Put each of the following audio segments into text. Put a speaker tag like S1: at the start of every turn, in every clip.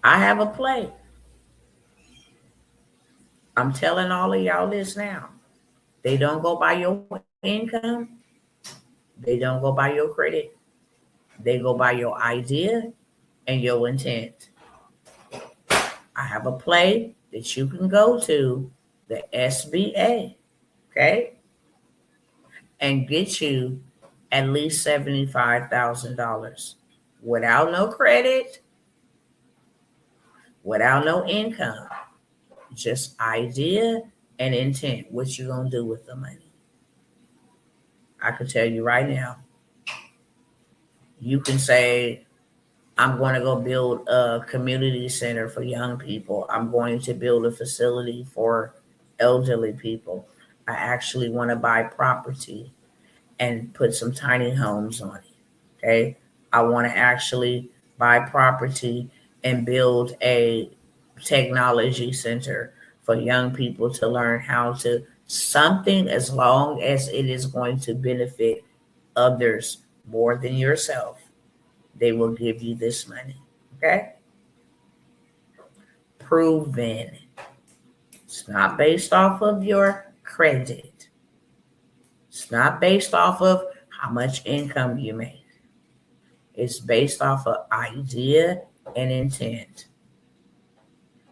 S1: I have a play. I'm telling all of y'all this now. They don't go by your income. They don't go by your credit. They go by your idea and your intent. I have a play that you can go to, the SBA, okay, and get you at least $75,000 without no credit, without no income, just idea and intent. What you gonna do with the money? I can tell you right now. You can say, I'm going to go build a community center for young people. I'm going to build a facility for elderly people. I actually want to buy property and put some tiny homes on it. Okay. I want to actually buy property and build a technology center for young people to learn how to something, as long as it is going to benefit others more than yourself. They will give you this money. Okay? Proven. It's not based off of your credit. It's not based off of how much income you make. It's based off of idea and intent.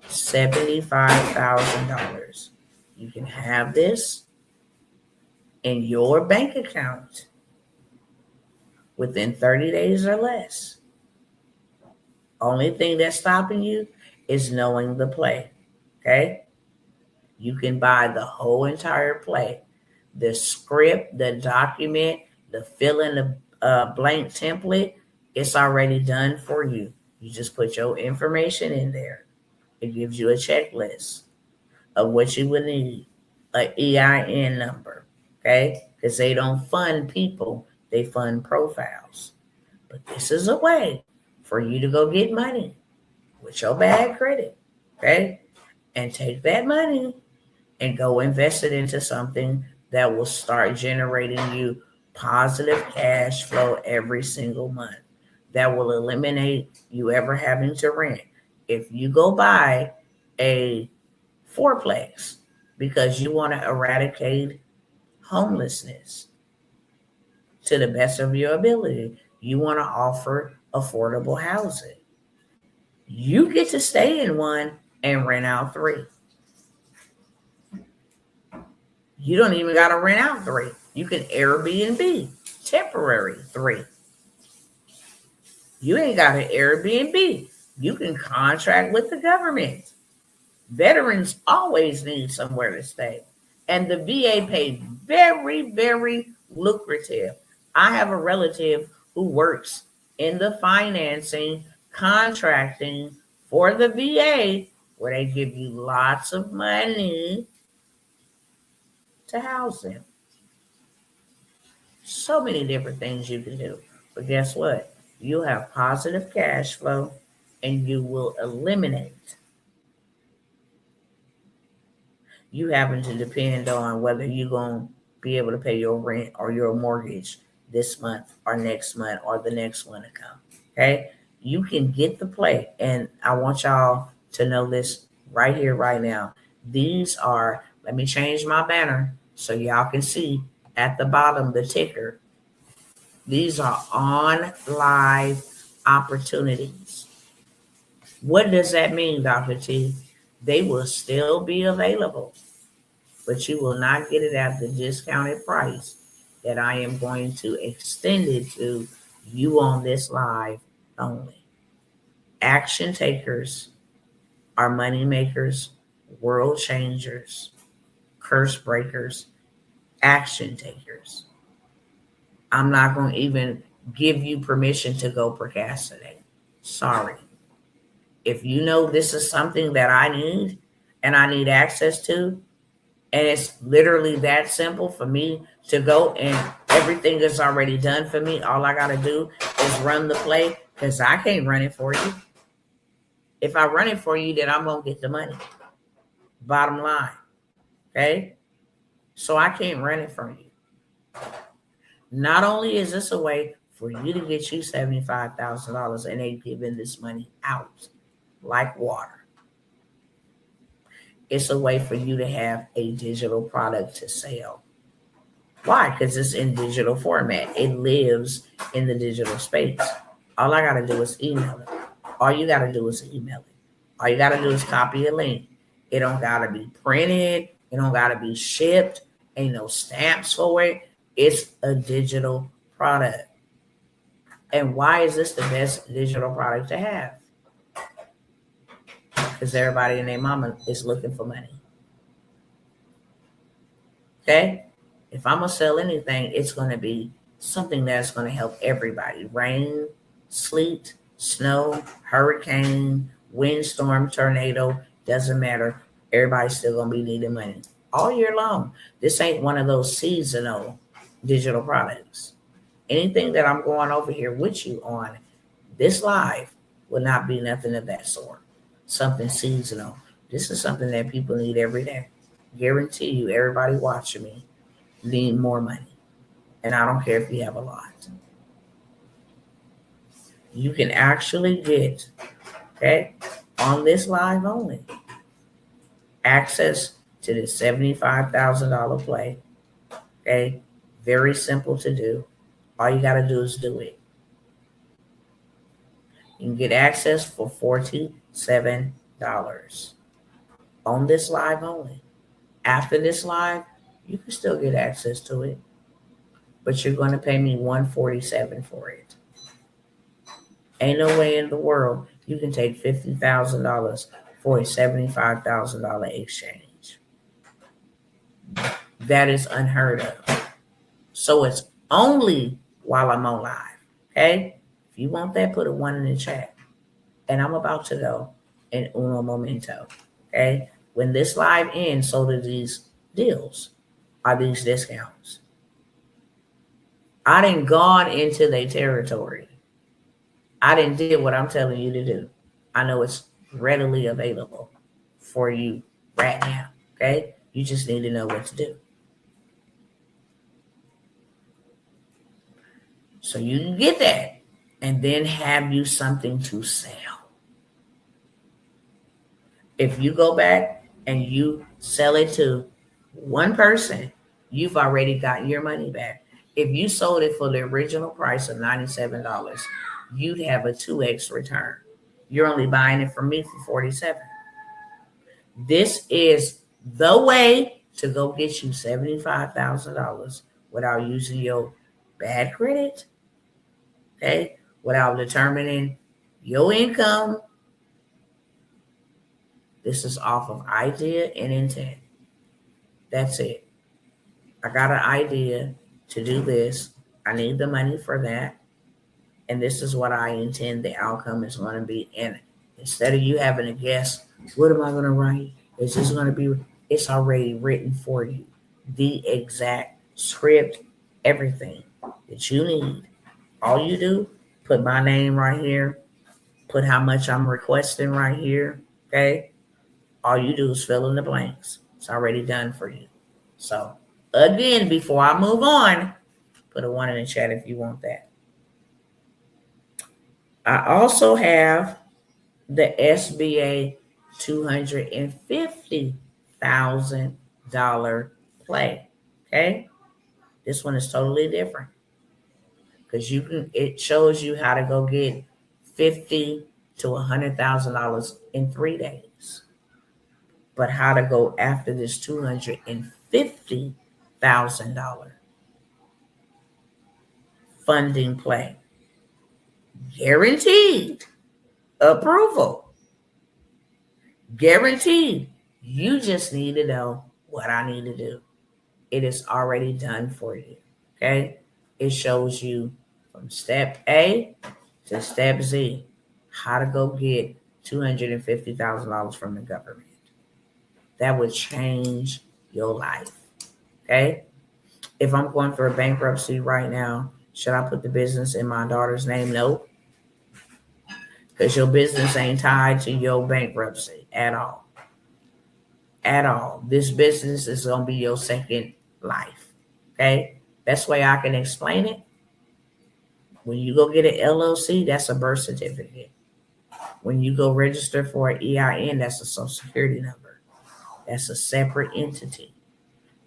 S1: $75,000. You can have this in your bank account within 30 days or less. Only thing that's stopping you is knowing the play. Okay? You can buy the whole entire play, the script, the document, the fill in the blank template. It's already done for you. You just put your information in there. It gives you a checklist of what you would need, an EIN number, okay? Because they don't fund people, they fund profiles. But this is a way for you to go get money with your bad credit, okay? And take that money and go invest it into something that will start generating you positive cash flow every single month. That will eliminate you ever having to rent. If you go buy a fourplex because you want to eradicate homelessness to the best of your ability, you want to offer affordable housing, you get to stay in one and rent out three. You don't even got to rent out three. You can Airbnb temporary three. You ain't got an Airbnb. You can contract with the government. Veterans always need somewhere to stay. And the VA paid very, very lucrative. I have a relative who works in the financing, contracting for the VA, where they give you lots of money to house them. So many different things you can do. But guess what? You have positive cash flow and you will eliminate you having to depend on whether you're going to be able to pay your rent or your mortgage this month or next month or the next one to come. Okay? You can get the play. And I want y'all to know this right here, right now. These are, let me change my banner so y'all can see at the bottom the ticker. These are on live opportunities. What does that mean, Dr. T? They will still be available, but you will not get it at the discounted price that I am going to extend it to you on this live only. Action takers are money makers, world changers, curse breakers, action takers. I'm not going to even give you permission to go procrastinate. Sorry. If you know this is something that I need and I need access to, and it's literally that simple for me to go and everything is already done for me. All I got to do is run the play because I can't run it for you. If I run it for you, then I'm going to get the money. Bottom line. Okay? So I can't run it for you. Not only is this a way for you to get you $75,000 and they giving this money out like water. It's a way for you to have a digital product to sell. Why? Because it's in digital format. It lives in the digital space. All I got to do is email it. All you got to do is email it. All you got to do is copy a link. It don't got to be printed. It don't got to be shipped. Ain't no stamps for it. It's a digital product. And why is this the best digital product to have? Because everybody and their mama is looking for money. Okay? If I'm going to sell anything, it's going to be something that's going to help everybody. Rain, sleet, snow, hurricane, windstorm, tornado, doesn't matter. Everybody's still going to be needing money all year long. This ain't one of those seasonal digital products. Anything that I'm going over here with you on this live will not be nothing of that sort. Something seasonal. This is something that people need every day. Guarantee you, everybody watching me need more money. And I don't care if you have a lot. You can actually get, okay, on this live only, access to this $75,000 play. Okay, very simple to do. All you got to do is do it. You can get access for $47 on this live only. After this live, you can still get access to it, but you're going to pay me $147 for it. Ain't no way in the world you can take $50,000 for a $75,000 exchange. That is unheard of. So it's only while I'm on live. Okay? If you want that, put a 1 in the chat. And I'm about to go in uno momento. Okay? When this live ends, so do these deals, are these discounts. I done gone into their territory. I done did what I'm telling you to do. I know it's readily available for you right now. Okay? You just need to know what to do. So you can get that and then have you something to sell. If you go back and you sell it to one person, you've already gotten your money back. If you sold it for the original price of $97, you'd have a 2x return. You're only buying it from me for $47. This is the way to go get you $75,000 without using your bad credit, okay? Without determining your income. This is off of idea and intent. That's it. I got an idea to do this. I need the money for that. And this is what I intend the outcome is going to be. And instead of you having to guess, what am I going to write? Is this going to be, it's already written for you. The exact script, everything that you need. All you do, put my name right here. Put how much I'm requesting right here. Okay? All you do is fill in the blanks. It's already done for you. So, again, before I move on, put a 1 in the chat if you want that. I also have the SBA $250,000 play. Okay? This one is totally different. Because it shows you how to go get $50,000 to $100,000 in 3 days. But how to go after this $250,000 funding play. Guaranteed approval. Guaranteed. You just need to know what I need to do. It is already done for you. Okay? It shows you from step A to step Z how to go get $250,000 from the government. That would change your life. Okay? If I'm going through a bankruptcy right now, should I put the business in my daughter's name? No. Because your business ain't tied to your bankruptcy at all. At all. This business is going to be your second life. Okay? Best way I can explain it, when you go get an LLC, that's a birth certificate. When you go register for an EIN, that's a social security number. That's a separate entity.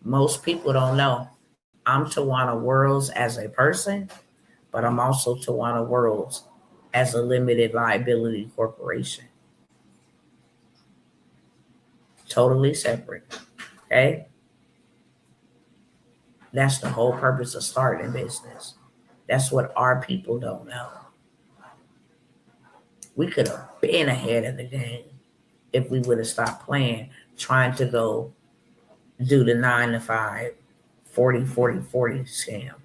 S1: Most people don't know. I'm Tawana Worlds as a person, but I'm also Tawana Worlds as a limited liability corporation. Totally separate. Okay? That's the whole purpose of starting a business. That's what our people don't know. We could have been ahead of the game if we would have stopped playing, trying to go do the 9 to 5, 40, 40, 40 scam.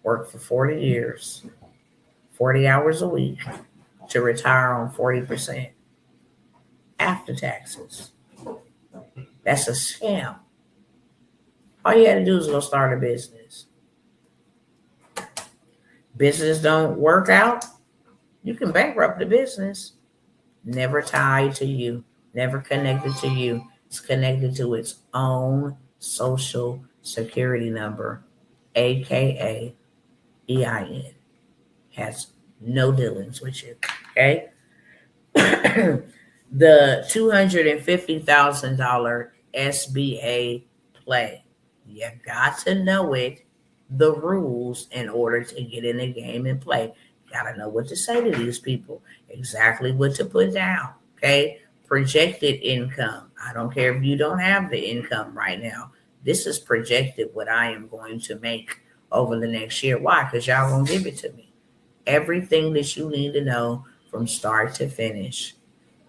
S1: Work for 40 years, 40 hours a week to retire on 40% after taxes. That's a scam. All you had to do is go start a business. Business don't work out, you can bankrupt the business. Never tied to you, never connected to you. It's connected to its own social security number, aka EIN. Has no dealings with you. Okay? The $250,000 SBA play. You got to know it, the rules, in order to get in the game and play. You got to know what to say to these people, exactly what to put down. Okay? Projected income. I don't care if you don't have the income right now. This is projected what I am going to make over the next year. Why? Because y'all gonna give it to me. Everything that you need to know from start to finish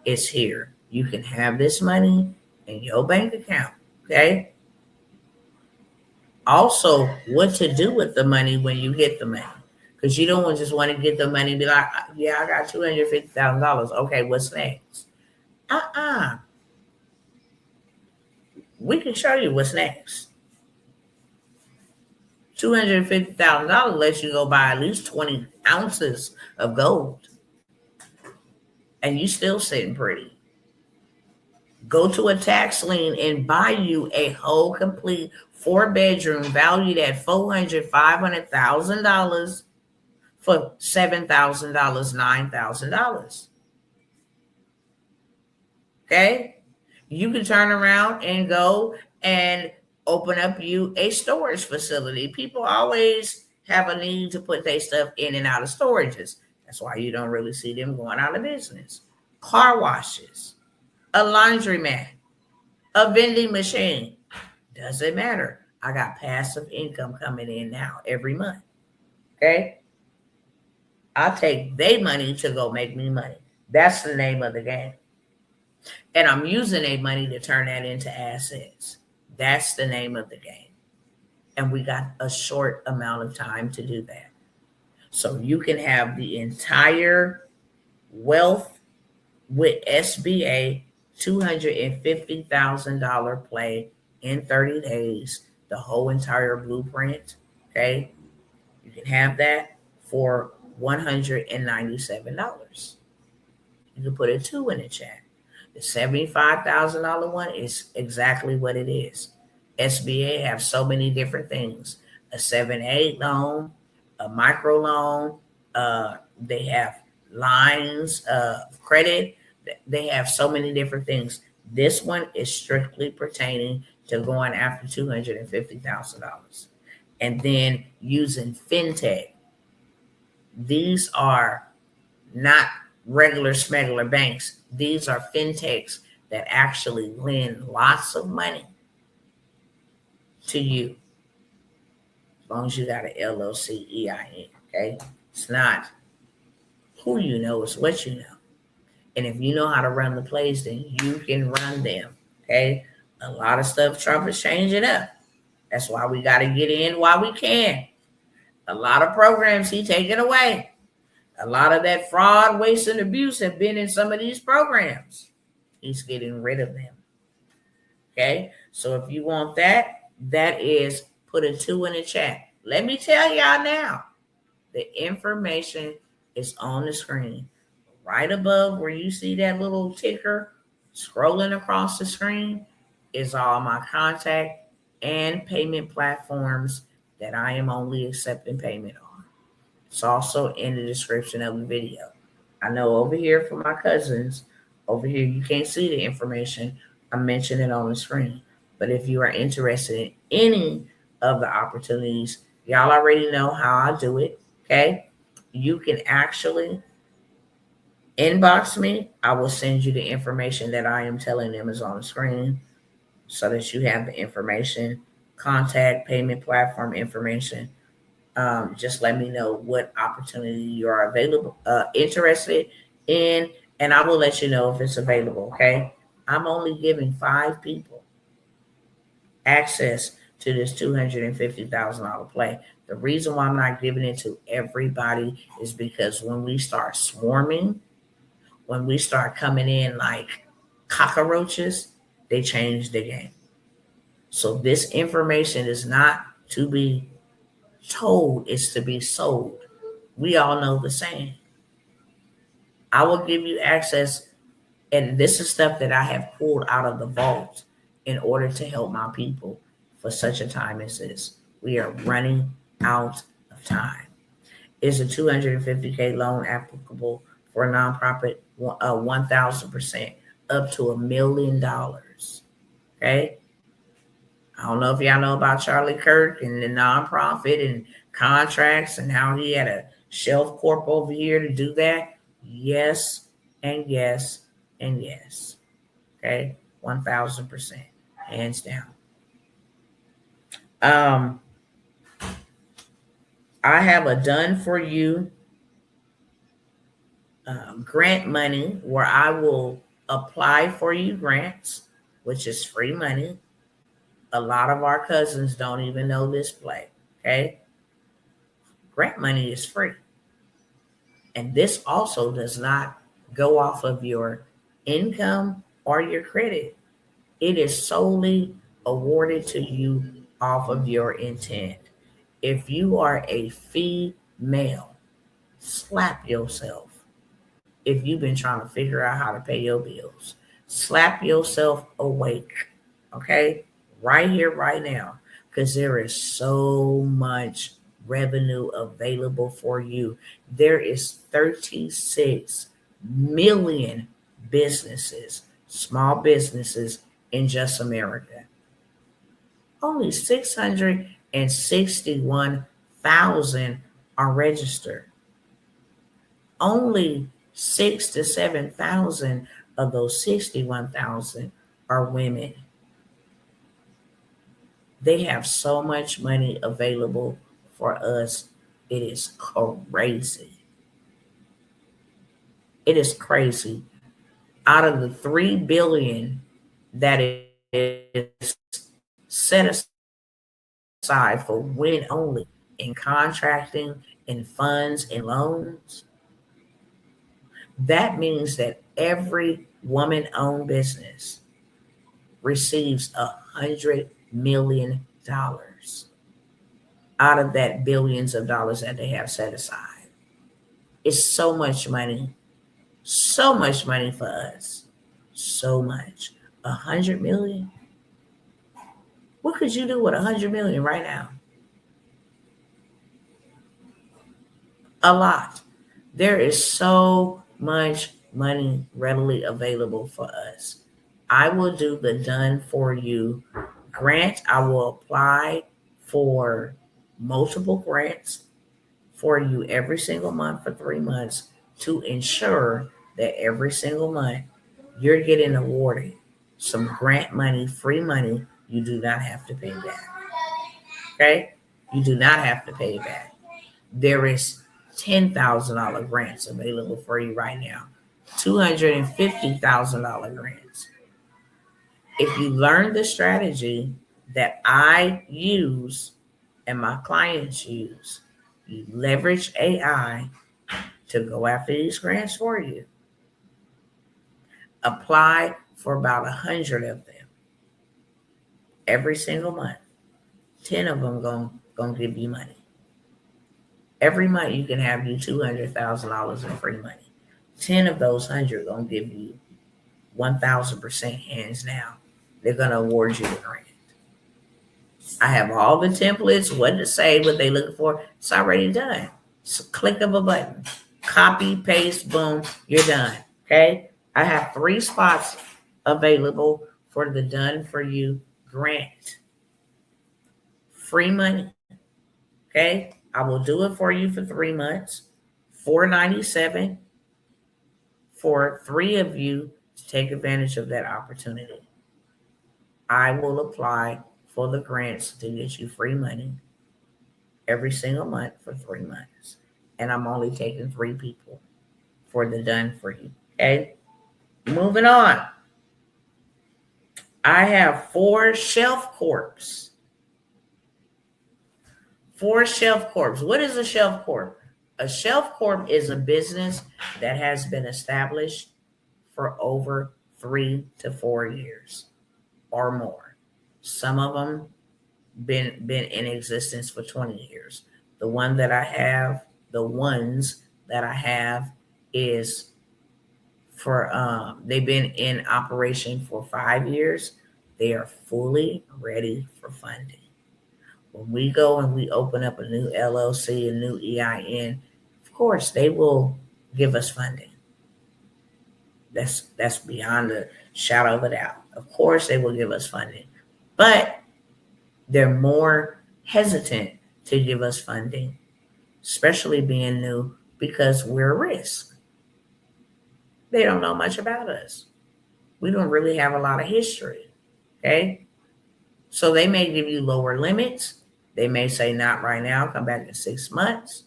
S1: is here. You can have this money in your bank account. Okay? Also, what to do with the money when you get the money. Because you don't just want to get the money and be like, yeah, I got $250,000. Okay, what's next? We can show you what's next. $250,000 lets you go buy at least 20 ounces of gold. And you still sitting pretty. Go to a tax lien and buy you a whole complete 4-bedroom valued at $400,000, $500,000 for $7,000, $9,000. Okay? You can turn around and go and open up you a storage facility. People always have a need to put their stuff in and out of storages. That's why you don't really see them going out of business. Car washes, a laundromat, a vending machine. Doesn't matter. I got passive income coming in now every month. Okay? I'll take their money to go make me money. That's the name of the game. And I'm using their money to turn that into assets. That's the name of the game. And we got a short amount of time to do that. So you can have the entire wealth with SBA $250,000 play in 30 days, the whole entire blueprint. Okay. You can have that for $197. You can put a 2 in the chat. The $75,000 one is exactly what it is. SBA have so many different things. A 7(a) loan, a micro loan, they have lines of credit. They have so many different things. This one is strictly pertaining to going after $250,000. And then using fintech. These are not regular smuggler banks. These are fintechs that actually lend lots of money to you. As long as you got an LLC EIN, okay? It's not who you know, it's what you know. And if you know how to run the plays, then you can run them, okay? A lot of stuff Trump is changing up. That's why we got to get in while we can. A lot of programs he taking away. A lot of that fraud, waste, and abuse have been in some of these programs. He's getting rid of them. Okay? So if you want that, that is put a 2 in the chat. Let me tell y'all now. The information is on the screen. Right above where you see that little ticker scrolling across the screen is all my contact and payment platforms that I am only accepting payment on. It's also in the description of the video. I know over here for my cousins, over here you can't see the information. I mentioned it on the screen. But if you are interested in any of the opportunities, y'all already know how I do it. Okay. You can actually inbox me. I will send you the information that I am telling them is on the screen so that you have the information, contact, payment platform information. Just let me know what opportunity you are available, interested in, and I will let you know if it's available. Okay. I'm only giving 5 people access to this $250,000 play. The reason why I'm not giving it to everybody is because when we start swarming, when we start coming in like cockroaches, they change the game. So this information is not to be told, it's to be sold. We all know the saying. I will give you access, and this is stuff that I have pulled out of the vault in order to help my people for such a time as this. We are running out of time. Is a 250K loan applicable for a nonprofit? 1,000%, up to $1 million. Okay. I don't know if y'all know about Charlie Kirk and the nonprofit and contracts and how he had a shelf corp over here to do that. Yes, and yes, and yes. Okay. 1,000%. Hands down. I have a done for you grant money where I will apply for you grants, which is free money. A lot of our cousins don't even know this play. Okay. Grant money is free. And this also does not go off of your income or your credit. It is solely awarded to you off of your intent. If you are a female, slap yourself. If you've been trying to figure out how to pay your bills, slap yourself awake. Okay? Right here, right now. Because there is so much revenue available for you. There is 36 million businesses, small businesses in just America. Only 661,000 are registered. Only 6 to 7,000 of those 61,000 are women. They have so much money available for us. It is crazy. It is crazy. Out of the 3 billion that is set aside for women only in contracting, in funds, in loans, that means that every woman-owned business receives $100 million out of that billions of dollars that they have set aside. It's so much money for us. So much. 100 million. What could you do with 100 million right now? A lot. There is so much money readily available for us. I will do the done for you grant. I will apply for multiple grants for you every single month for 3 months to ensure that every single month you're getting awarded some grant money, free money you do not have to pay back. Okay? You do not have to pay back. There is $10,000 grants available for you right now. $250,000 grants. If you learn the strategy that I use and my clients use, you leverage AI to go after these grants for you. Apply for about 100 of them every single month. 10 of them gonna give you money. Every month you can have you $200,000 in free money. 10 of those 100 gonna give you 1,000% hands down. They're gonna award you the grant. I have all the templates, what to say, what they looking for. It's already done. It's a click of a button. Copy, paste, boom, you're done. Okay. I have 3 spots available for the Done For You grant. Free money. Okay. I will do it for you for 3 months. $497 for 3 of you to take advantage of that opportunity. I will apply for the grants to get you free money every single month for 3 months. And I'm only taking 3 people for the Done For You. Okay. Moving on. I have 4 shelf corps. 4 shelf corps. What is a shelf corp? A shelf corp is a business that has been established for over 3 to 4 years or more. Some of them been in existence for 20 years. The ones that I have is for they've been in operation for 5 years. They are fully ready for funding. When we go and we open up a new LLC, a new EIN, of course they will give us funding. That's beyond a shadow of a doubt. Of course they will give us funding, but they're more hesitant to give us funding, especially being new, because we're a risk. They don't know much about us. We don't really have a lot of history. Okay. So they may give you lower limits. They may say, not right now, come back in 6 months.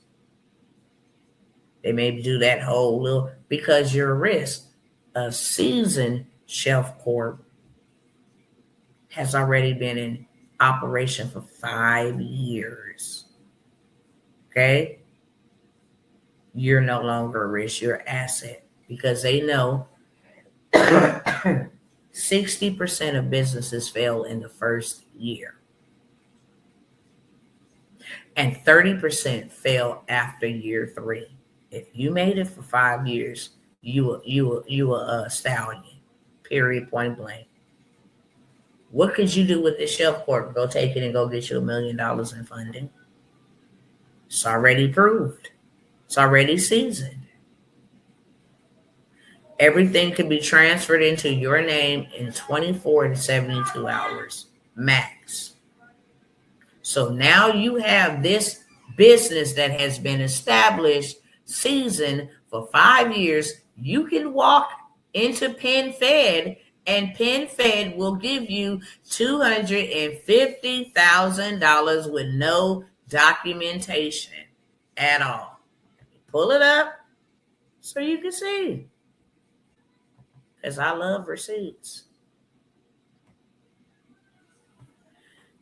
S1: They may do that whole little, because you're a risk. A seasoned shelf corp has already been in operation for 5 years. Okay? You're no longer a risk, you're an asset, because they know 60% of businesses fail in the first year. And 30% fail after year 3. If you made it for 5 years, you a stallion. Period. Point blank. What could you do with this shelf corp? Go take it and go get you $1 million in funding. It's already proved. It's already seasoned. Everything can be transferred into your name in 24 to 72 hours max. So now you have this business that has been established, seasoned for 5 years. You can walk into PenFed, and PenFed will give you $250,000 with no documentation at all. Pull it up so you can see. Because I love receipts.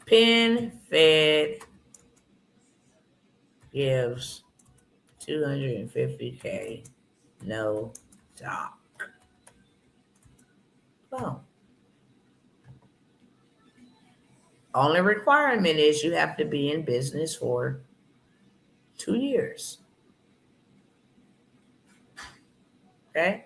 S1: PenFed gives $250K, no doc. Oh. Only requirement is you have to be in business for 2 years. Okay?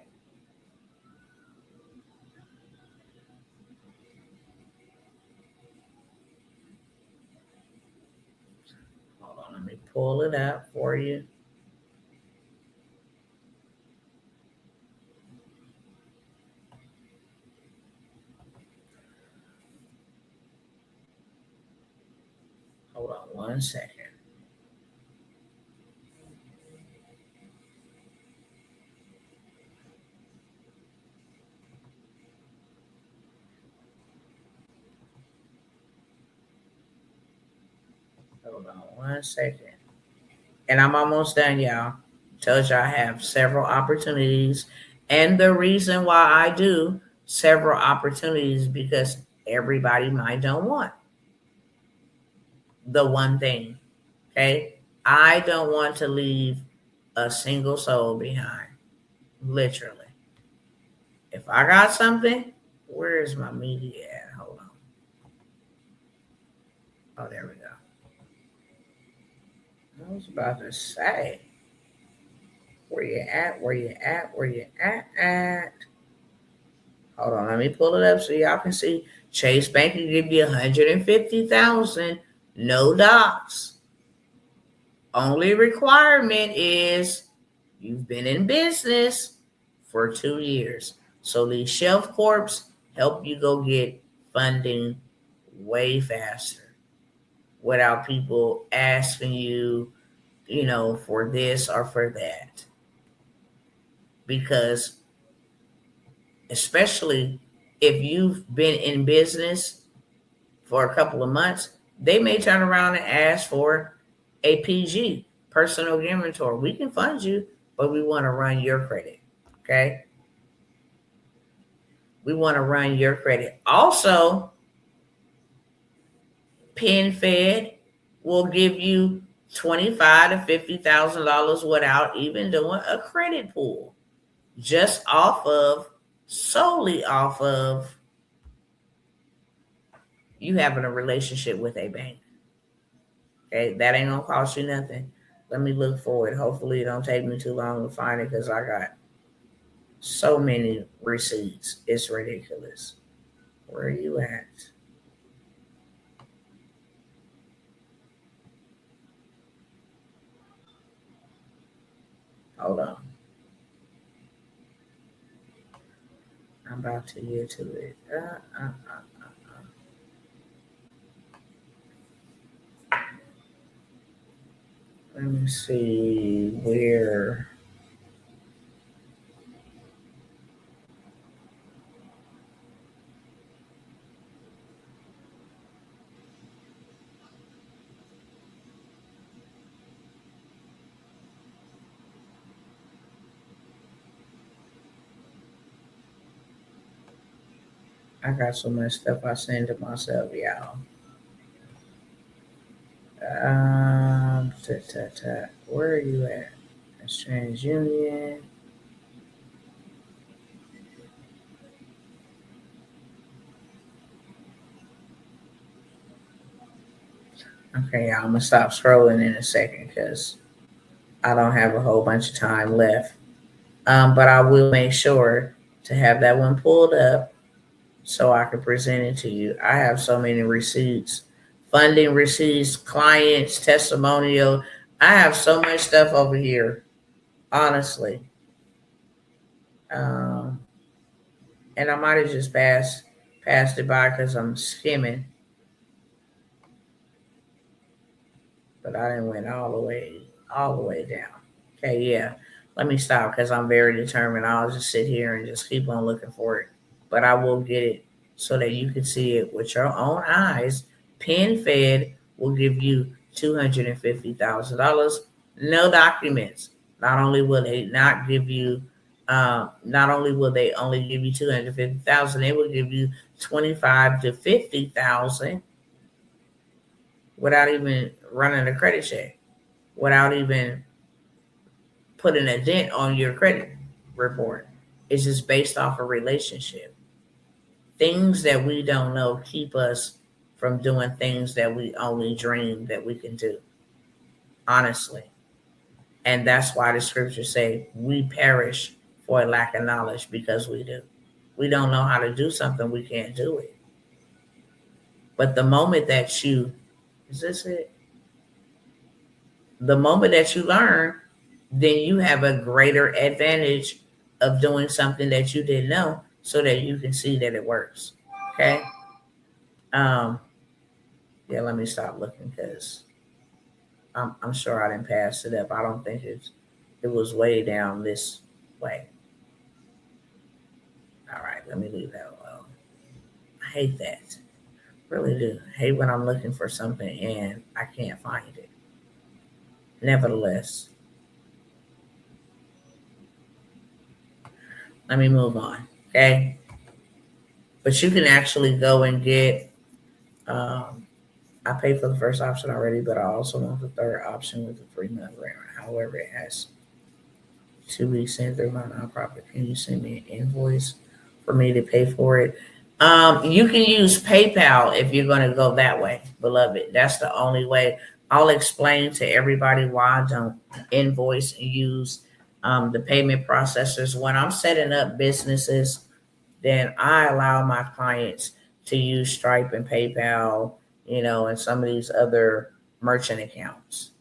S1: Hold on, let me pull it up for you. Hold on 1 second. Hold on 1 second. And I'm almost done, y'all. Told you I have several opportunities. And the reason why I do several opportunities, because everybody might don't want the one thing. Okay? I don't want to leave a single soul behind. Literally. If I got something, where is my media at? Hold on. Oh, there we go. I was about to say, where you at? Hold on, let me pull it up so y'all can see. Chase Bank can give you $150,000, no docs. Only requirement is You've been in business for 2 years. So these shelf corps help you go get funding way faster without people asking you, for this or for that. Because especially if you've been in business for a couple of months, they may turn around and ask for a PG, personal guarantor. We can fund you, but we want to run your credit. Okay? We want to run your credit. Also, PenFed will give you $25,000 to $50,000 without even doing a credit pull, just solely off of you having a relationship with a bank. Okay, that ain't gonna cost you nothing. Let me look for it. Hopefully, it don't take me too long to find it because I got so many receipts. It's ridiculous. Where are you at? Hold on. I'm about to get to it. Let me see where. I got so much stuff I send to myself, y'all. Where are you at? It's TransUnion. Okay, y'all, I'm gonna stop scrolling in a second because I don't have a whole bunch of time left. But I will make sure to have that one pulled up so I can present it to you. I have so many receipts, funding receipts, clients, testimonial. I have so much stuff over here, honestly. Um, and I might have just passed it by because I'm skimming, but I didn't went all the way down. Okay, yeah. Let me stop because I'm very determined. I'll just sit here and just keep on looking for it. But I will get it so that you can see it with your own eyes. PenFed will give you $250,000. No documents. Not only will they not give you, not only will they only give you 250,000, they will give you 25 to 50,000 without even running a credit check, without even putting a dent on your credit report. It's just based off a relationship. Things that we don't know keep us from doing things that we only dream that we can do, honestly. And that's why the scriptures say we perish for a lack of knowledge because we do. We don't know how to do something, we can't do it. But the moment that is this it? The moment that you learn, then you have a greater advantage of doing something that you didn't know so that you can see that it works. Okay. Um, yeah, let me stop looking because I'm sure I didn't pass it up. I don't think it was way down this way. All right, let me leave that alone. I hate that. Really do. I hate when I'm looking for something and I can't find it. Nevertheless, let me move on. Okay. But you can actually go and get I paid for the first option already, but I also want the third option with the 3 month grant. However, it has 2 weeks in through my nonprofit. Can you send me an invoice for me to pay for it? You can use PayPal if you're going to go that way, beloved. That's the only way. I'll explain to everybody why I don't invoice and use the payment processors. When I'm setting up businesses, then I allow my clients to use Stripe and PayPal, and some of these other merchant accounts.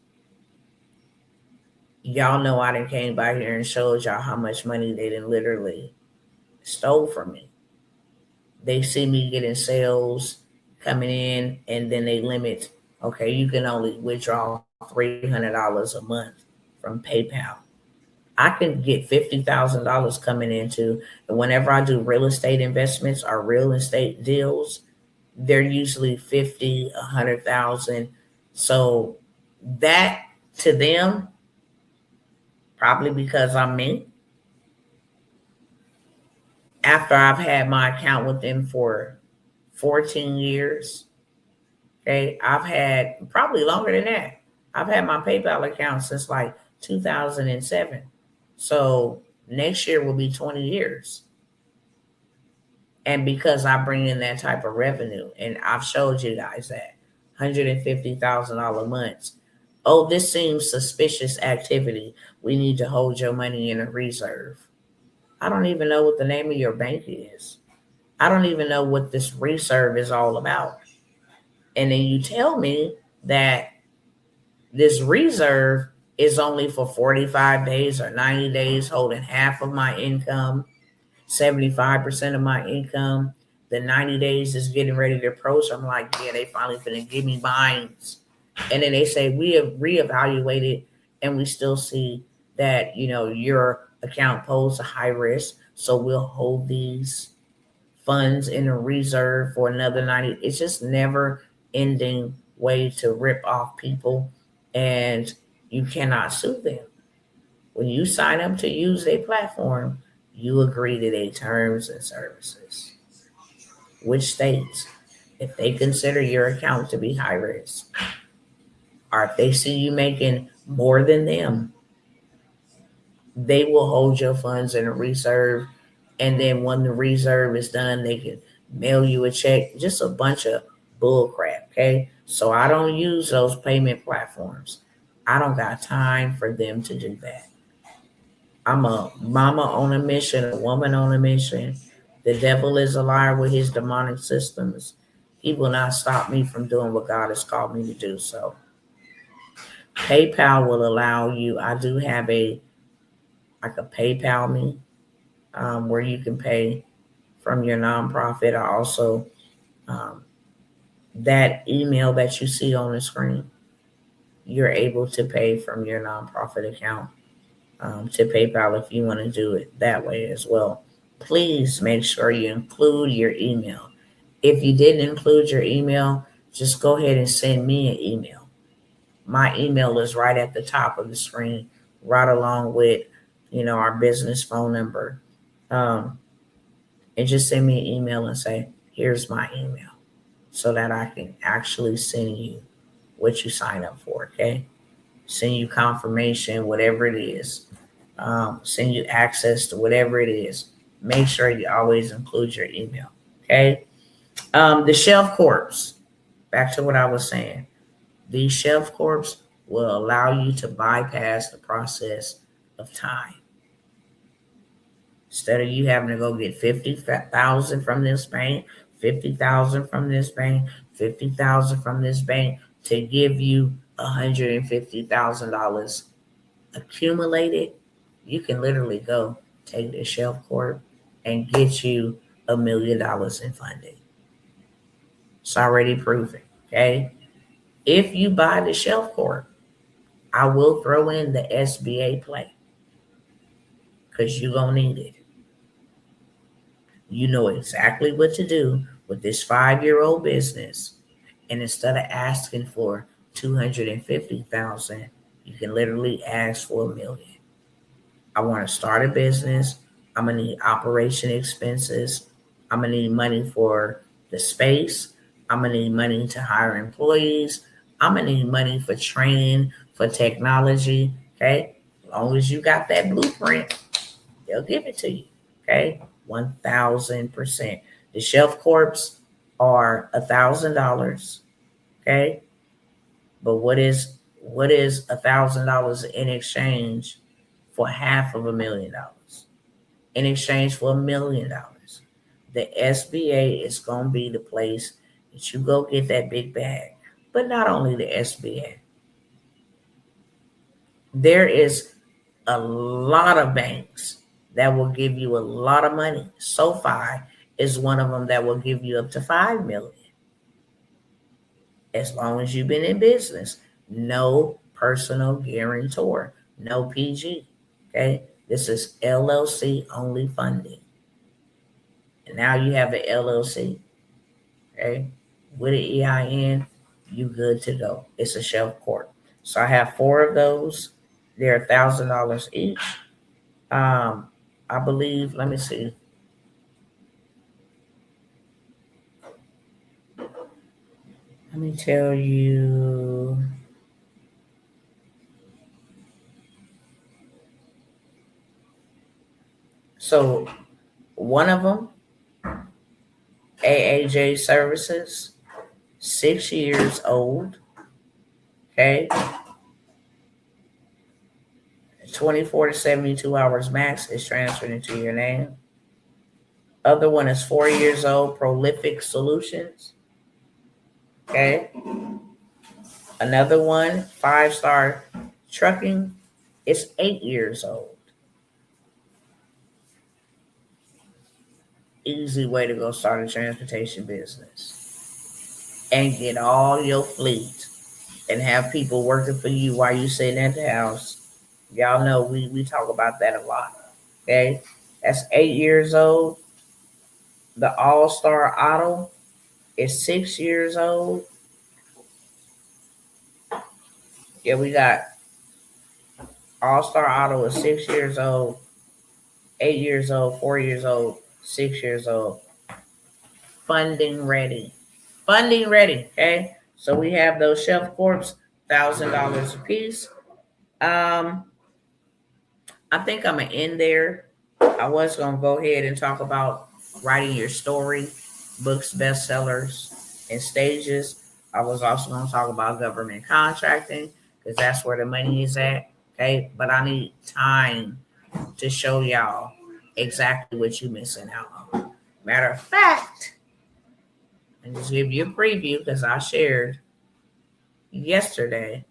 S1: Y'all know I done came by here and showed y'all how much money they done literally stole from me. They see me getting sales coming in, and then they limit, okay, you can only withdraw $300 a month from PayPal. I can get $50,000 coming into, and whenever I do real estate investments or real estate deals, they're usually 50, 100,000. So that to them, probably because I'm me, after I've had my account with them for 14 years, okay, I've had probably longer than that. I've had my PayPal account since like 2007. So next year will be 20 years. And because I bring in that type of revenue, and I've showed you guys that $150,000 months. Oh, this seems suspicious activity. We need to hold your money in a reserve. I don't even know what the name of your bank is. I don't even know what this reserve is all about. And then you tell me that this reserve is only for 45 days or 90 days, holding half of my income, 75% of my income. The 90 days is getting ready to approach. I'm like, yeah, they finally finna give me mines. And then they say, we have reevaluated and we still see that, your account poses a high risk. So we'll hold these funds in a reserve for another 90. It's just never ending way to rip off people, and you cannot sue them. When you sign up to use a platform, you agree to their terms and services, which states if they consider your account to be high risk, or if they see you making more than them, they will hold your funds in a reserve. And then when the reserve is done, they can mail you a check. Just a bunch of bull crap. Okay. So I don't use those payment platforms. I don't got time for them to do that. I'm a mama on a mission, a woman on a mission. The devil is a liar with his demonic systems. He will not stop me from doing what God has called me to do. So PayPal will allow you. I do have a PayPal me, where you can pay from your nonprofit. I also, um, that email that you see on the screen, you're able to pay from your nonprofit account, to PayPal if you want to do it that way as well. Please make sure you include your email. If you didn't include your email, just go ahead and send me an email. My email is right at the top of the screen, right along with, our business phone number. Um, and just send me an email and say, here's my email, so that I can actually send you what you sign up for, okay? Send you confirmation, whatever it is, send you access to whatever it is. Make sure you always include your email, okay? The shelf corps, back to what I was saying. These shelf corps will allow you to bypass the process of time. Instead of you having to go get 50,000 from this bank, 50,000 from this bank, 50,000 from this bank to give you $150,000 accumulated, you can literally go take the shelf corp and get you $1 million in funding. It's already proven. Okay. If you buy the shelf corp, I will throw in the SBA play because you're going to need it. You know exactly what to do with this 5-year-old business. And instead of asking for 250,000, you can literally ask for $1 million. I want to start a business. I'm going to need operation expenses. I'm going to need money for the space. I'm going to need money to hire employees. I'm going to need money for training, for technology. Okay. As long as you got that blueprint, they'll give it to you. Okay. 1,000%. The shelf corps are $1,000. Okay. But what is $1,000 in exchange for half of $1 million? In exchange for $1 million, the SBA is going to be the place that you go get that big bag. But not only the SBA, there is a lot of banks that will give you a lot of money. SoFi is one of them that will give you up to $5 million. As long as you've been in business. No personal guarantor, no PG. Okay, this is LLC only funding. And now you have an LLC. Okay, with an EIN, you good to go. It's a shelf corp. So I have 4 of those. They're $1,000 each. I believe. Let me see. Let me tell you. So one of them, AAJ Services, 6 years old. Okay, 24 to 72 hours max is transferred into your name. Other one is 4 years old, Prolific Solutions. Okay. Another one, 5-star trucking, is 8 years old. Easy way to go start a transportation business and get all your fleet and have people working for you while you sitting at the house. Y'all know we talk about that a lot. Okay. That's 8 years old. The All-Star Auto is 6 years old. Yeah, we got All-Star Auto is 6 years old, 8 years old, 4 years old, 6 years old. Funding ready. Funding ready. Okay. So we have those shelf corps, $1,000 a piece. I think I'm gonna end there. I was gonna go ahead and talk about writing your story, books, bestsellers, and stages. I was also gonna talk about government contracting because that's where the money is at. Okay, but I need time to show y'all exactly what you're missing out on. Matter of fact, and just give you a preview because I shared yesterday.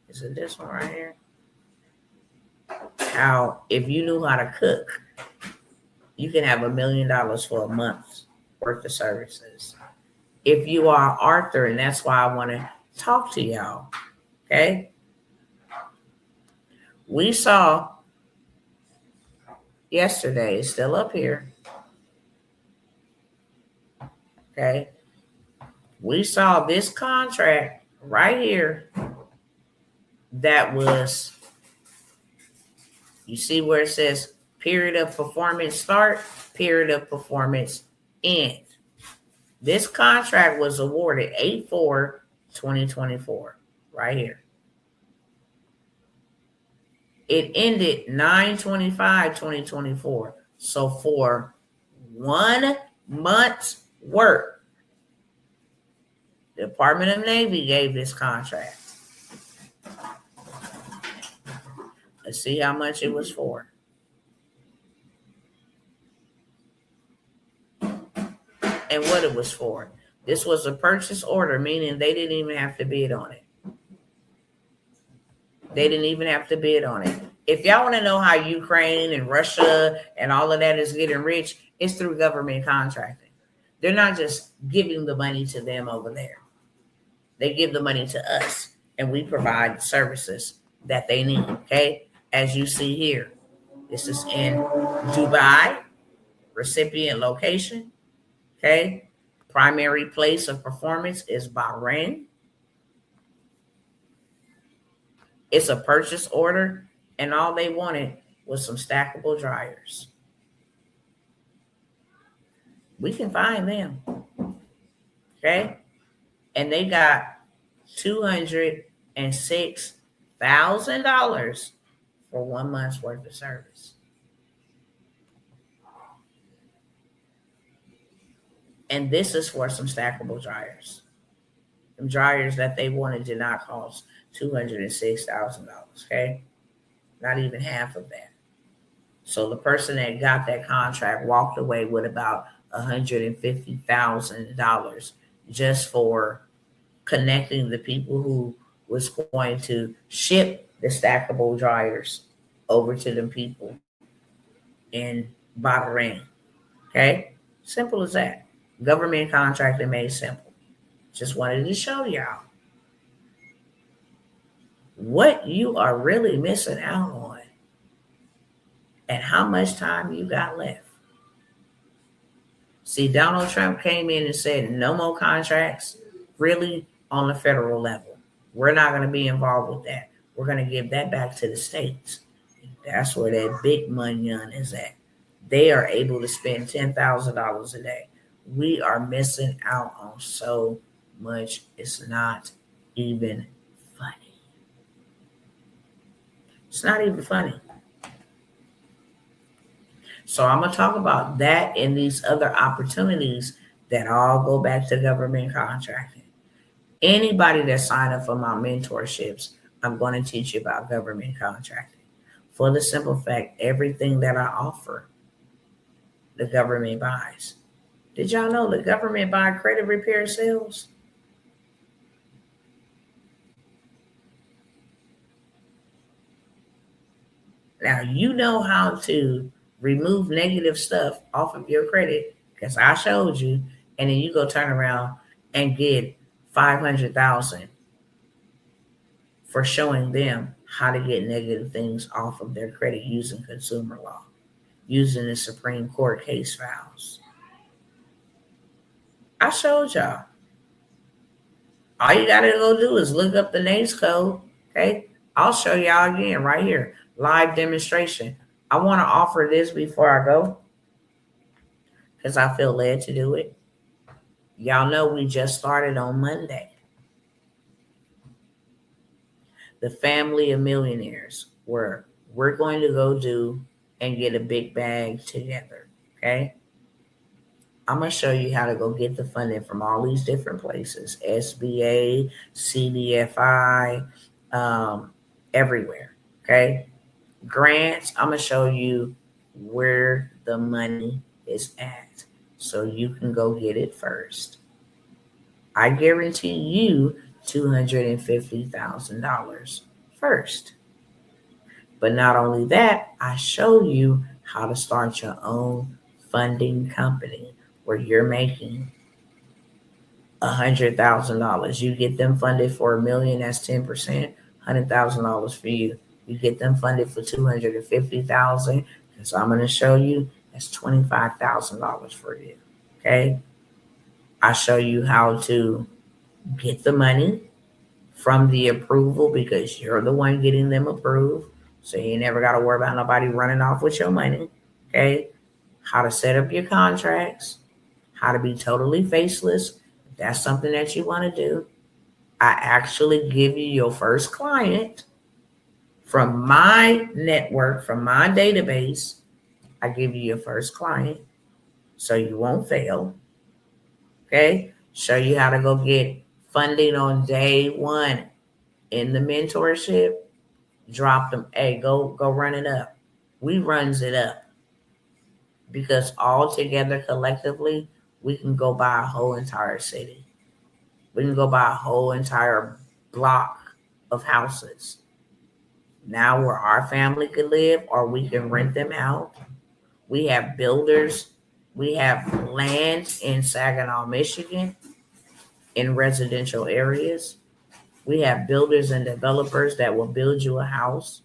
S1: Is it this one right here? How if you knew how to cook, you can have $1 million for a month's worth of services. If you are Arthur, and that's why I want to talk to y'all. Okay. We saw yesterday, it's still up here. Okay. We saw this contract right here that was, you see where it says period of performance start, period of performance end. This contract was awarded 8/4/2024, right here. It ended 9/25/2024. So for 1 month's work, the Department of Navy gave this contract. Let's see how much it was for. And what it was for. This was a purchase order, meaning they didn't even have to bid on it. They didn't even have to bid on it. If y'all want to know how Ukraine and Russia and all of that is getting rich, it's through government contracting. They're not just giving the money to them over there. They give the money to us, and we provide services that they need, okay? As you see here, this is in Dubai, recipient location, okay? Primary place of performance is Bahrain. It's a purchase order, and all they wanted was some stackable dryers. We can find them, okay? And they got $206,000 for 1 month's worth of service. And this is for some stackable dryers. Some dryers that they wanted did not cost $206,000, okay? Not even half of that. So the person that got that contract walked away with about $150,000 just for connecting the people who was going to ship the stackable dryers over to them people in Bahrain. Okay? Simple as that. Government contracting made simple. Just wanted to show y'all what you are really missing out on and how much time you got left. See, Donald Trump came in and said no more contracts, really, on the federal level. We're not going to be involved with that. We're going to give that back to the states. That's where that big money on is at. They are able to spend $10,000 a day. We are missing out on so much. It's not even funny. It's not even funny. So I'm going to talk about that and these other opportunities that all go back to government contracting. Anybody that sign up for my mentorships, I'm going to teach you about government contracting. For the simple fact, everything that I offer, the government buys. Did y'all know the government buy credit repair sales? Now, you know how to remove negative stuff off of your credit because I showed you, and then you go turn around and get 500,000 for showing them how to get negative things off of their credit using consumer law, using the Supreme Court case files. I showed y'all. All you got to go do is look up the NACE code. Okay. I'll show y'all again right here. Live demonstration. I want to offer this before I go because I feel led to do it. Y'all know we just started on Monday. The family of millionaires, where we're going to go do and get a big bag together. Okay. I'm going to show you how to go get the funding from all these different places, SBA, CDFI, everywhere. Okay. Grants, I'm going to show you where the money is at so you can go get it first. I guarantee you $250,000 first. But not only that, I show you how to start your own funding company where you're making $100,000. You get them funded for $1 million, that's 10%, $100,000 for you. You get them funded for $250,000, and so I'm going to show you that's $25,000 for you. Okay, I show you how to get the money from the approval because you're the one getting them approved, so you never got to worry about nobody running off with your money. Okay, how to set up your contracts, how to be totally faceless. If that's something that you want to do, I actually give you your first client from my network, from my database. I give you your first client so you won't fail. Okay. Show you how to go get funding on day one in the mentorship. Drop them. Hey, go run it up. We runs it up because all together collectively, we can go buy a whole entire city. We can go buy a whole entire block of houses. Now where our family could live, or we can rent them out. We have builders. We have land in Saginaw, Michigan, in residential areas. We have builders and developers that will build you a house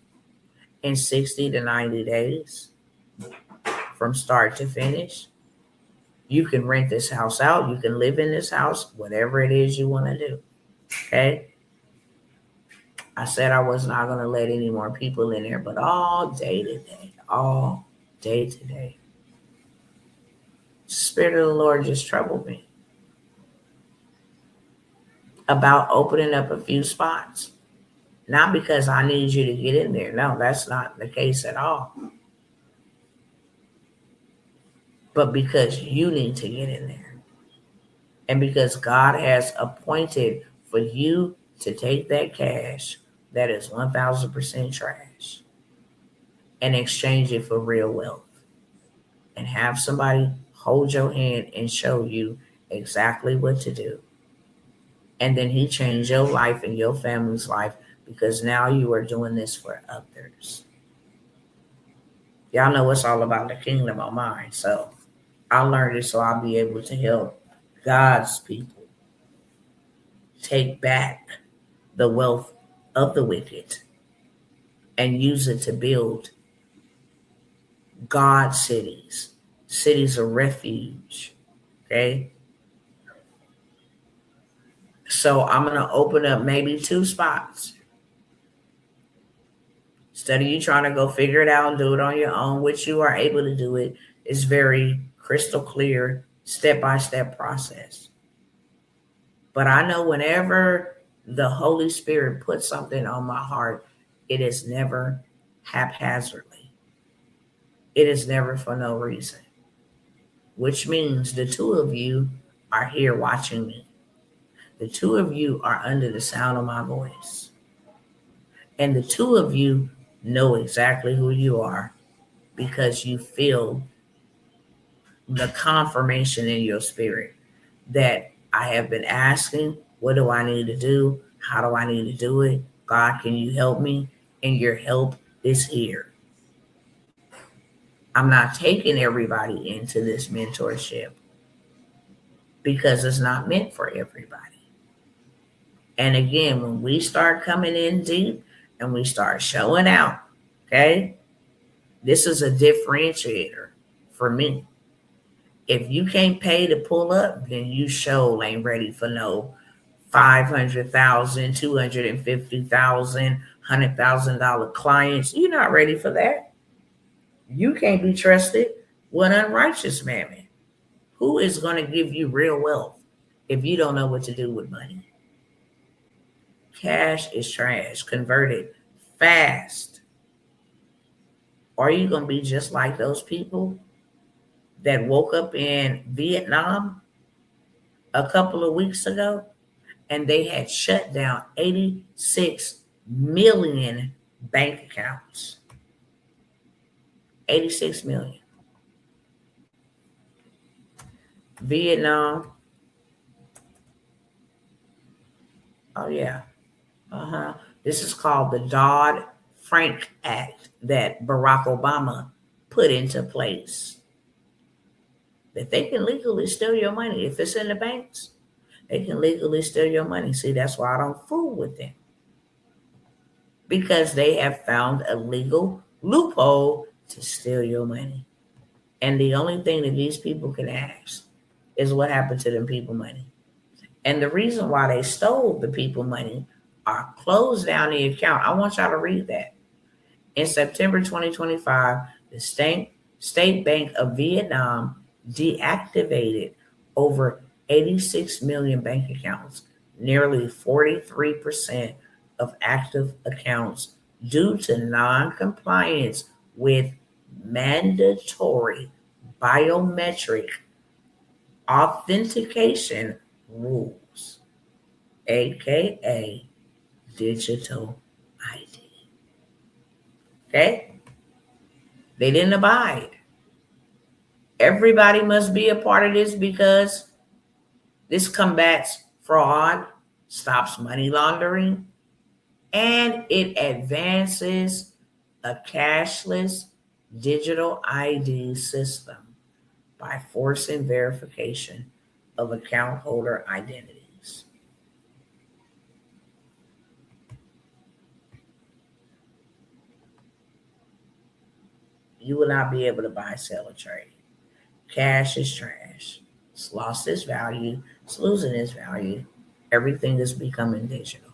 S1: in 60 to 90 days from start to finish. You can rent this house out. You can live in this house, whatever it is you want to do. Okay. I said I was not going to let any more people in there, but all day today, Spirit of the Lord just troubled me about opening up a few spots. Not because I need you to get in there. No, that's not the case at all. But because you need to get in there. And because God has appointed for you to take that cash that is 1,000% trash and exchange it for real wealth. And have somebody hold your hand and show you exactly what to do. And then he changed your life and your family's life because now you are doing this for others. Y'all know it's all about the kingdom on mine. So I learned it so I'll be able to help God's people take back the wealth of the wicked and use it to build God cities, cities of refuge. Okay. So I'm going to open up maybe 2 spots. Instead of you trying to go figure it out and do it on your own, which you are able to do it, it's very crystal clear, step-by-step process. But I know whenever the Holy Spirit puts something on my heart, it is never haphazardly. It is never for no reason, which means the 2 of you are here watching me. The 2 of you are under the sound of my voice. And the 2 of you know exactly who you are because you feel the confirmation in your spirit that I have been asking, what do I need to do? How do I need to do it? God, can you help me? And your help is here. I'm not taking everybody into this mentorship because it's not meant for everybody. And again, when we start coming in deep and we start showing out, okay, this is a differentiator for me. If you can't pay to pull up, then you sure ain't ready for no 500,000, 250,000, $100,000 clients. You're not ready for that. You can't be trusted with unrighteous mammon. Who is going to give you real wealth if you don't know what to do with money? Cash is trash. Convert it fast. Or are you going to be just like those people that woke up in Vietnam a couple of weeks ago and they had shut down 86 million bank accounts? 86 million. Vietnam. Oh, yeah. This is called the Dodd-Frank Act that Barack Obama put into place. That they can legally steal your money. If it's in the banks, they can legally steal your money. See, that's why I don't fool with them. Because they have found a legal loophole to steal your money. And the only thing that these people can ask is what happened to them people money. And the reason why they stole the people money or closed down the account, I want y'all to read that. In September 2025, the State Bank of Vietnam deactivated over 86 million bank accounts, nearly 43% of active accounts, due to non-compliance with mandatory biometric authentication rules, aka digital ID. Okay? They didn't abide. Everybody must be a part of this because this combats fraud, stops money laundering, and it advances a cashless digital ID system by forcing verification of account holder identities. You will not be able to buy, sell, or trade. Cash is trash. It's lost its value. It's losing its value. Everything is becoming digital.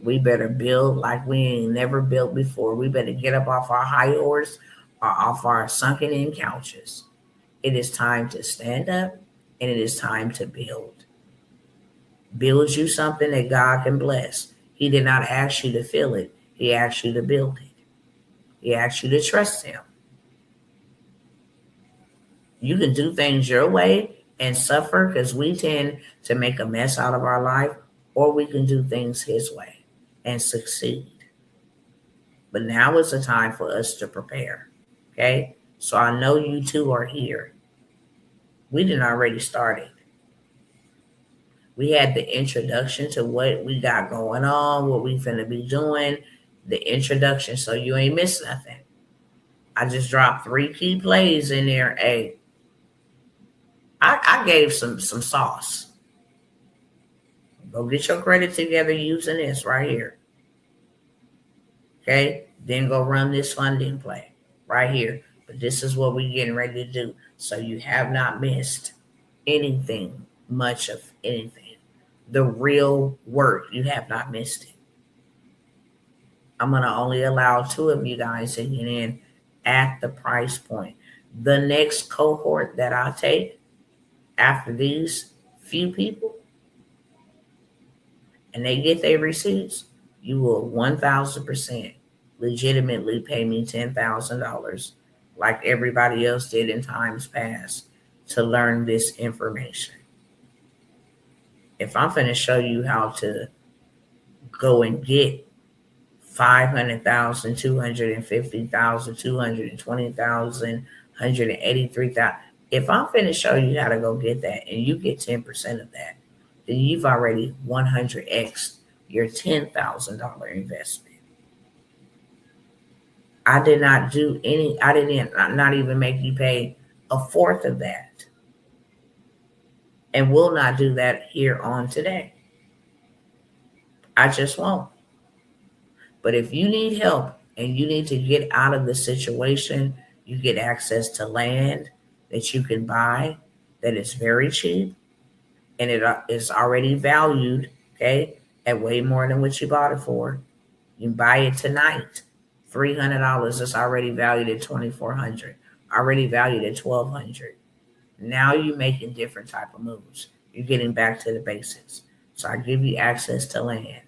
S1: We better build like we ain't never built before. We better get up off our high horse or off our sunken in couches. It is time to stand up and it is time to build. Build you something that God can bless. He did not ask you to feel it. He asked you to build it. He asked you to trust him. You can do things your way and suffer because we tend to make a mess out of our life, or we can do things his way and succeed. But now is the time for us to prepare. Okay? So I know you two are here. We didn't already started. We had the introduction to what we got going on, what we finna be doing, the introduction, so you ain't miss nothing. I just dropped 3 key plays in there. Hey, I gave some sauce. Go get your credit together using this right here. Okay? Then go run this funding play right here. But this is what we're getting ready to do. So you have not missed anything, much of anything. The real work, you have not missed it. I'm going to only allow 2 of you guys to get in at the price point. The next cohort that I take after these few people, and they get their receipts, you will 1000% legitimately pay me $10,000 like everybody else did in times past to learn this information. If I'm going to show you how to go and get 500,000, 250,000, 220,000, 183,000. If I'm finna show you how to go get that and you get 10% of that, then you've already 100x your $10,000 investment. I did not do any, I didn't not even make you pay a fourth of that. And will not do that here on today. I just won't. But if you need help and you need to get out of the situation, you get access to land that you can buy that is very cheap and it is already valued, okay, at way more than what you bought it for. You can buy it tonight. $300 is already valued at $2,400, already valued at $1,200. Now you're making different type of moves. You're getting back to the basics. So I give you access to land.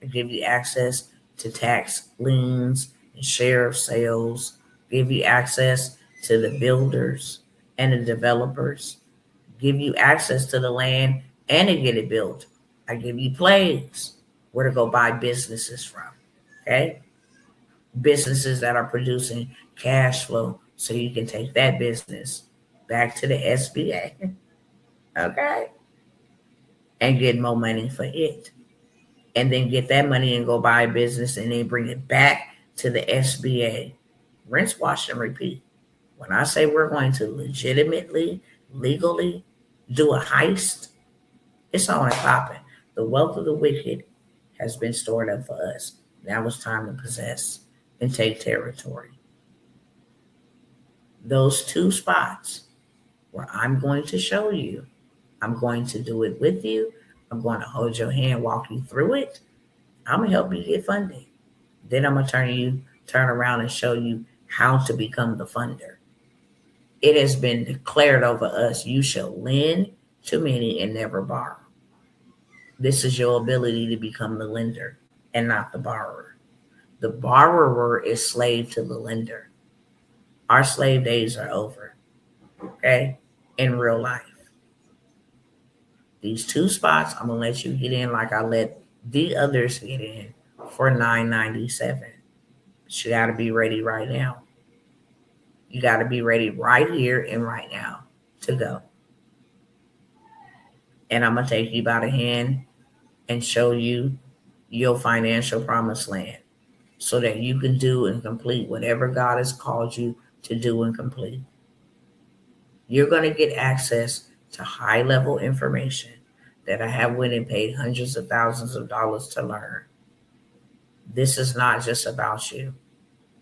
S1: I give you access to tax liens and share of sales, give you access to the builders and the developers, give you access to the land and to get it built. I give you plays where to go buy businesses from, okay? Businesses that are producing cash flow so you can take that business back to the SBA, okay? And get more money for it. And then get that money and go buy a business and then bring it back to the SBA. Rinse, wash, and repeat. When I say we're going to legitimately, legally do a heist, it's on and popping. The wealth of the wicked has been stored up for us. Now it's time to possess and take territory. Those 2 spots where I'm going to show you, I'm going to do it with you, I'm going to hold your hand, walk you through it. I'm going to help you get funding. Then I'm going to turn around and show you how to become the funder. It has been declared over us, you shall lend to many and never borrow. This is your ability to become the lender and not the borrower. The borrower is slave to the lender. Our slave days are over, okay, in real life. These 2 spots, I'm going to let you get in like I let the others get in for $9.97. But you got to be ready right now. You got to be ready right here and right now to go. And I'm going to take you by the hand and show you your financial promised land so that you can do and complete whatever God has called you to do and complete. You're going to get access to high-level information that I have went and paid hundreds of thousands of dollars to learn. This is not just about you,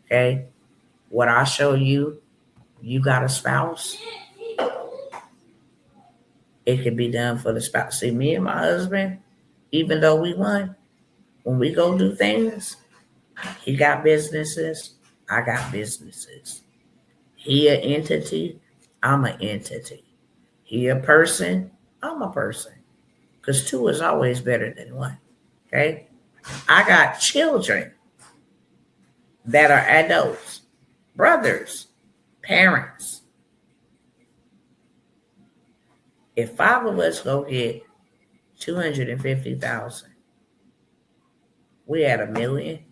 S1: okay? What I show you, you got a spouse, it can be done for the spouse. See, me and my husband, even though we won, when we go do things, he got businesses, I got businesses. He an entity, I'm an entity. He a person, I'm a person. Because 2 is always better than 1, okay? I got children that are adults, brothers, parents. If 5 of us go get 250,000, we had $1 million,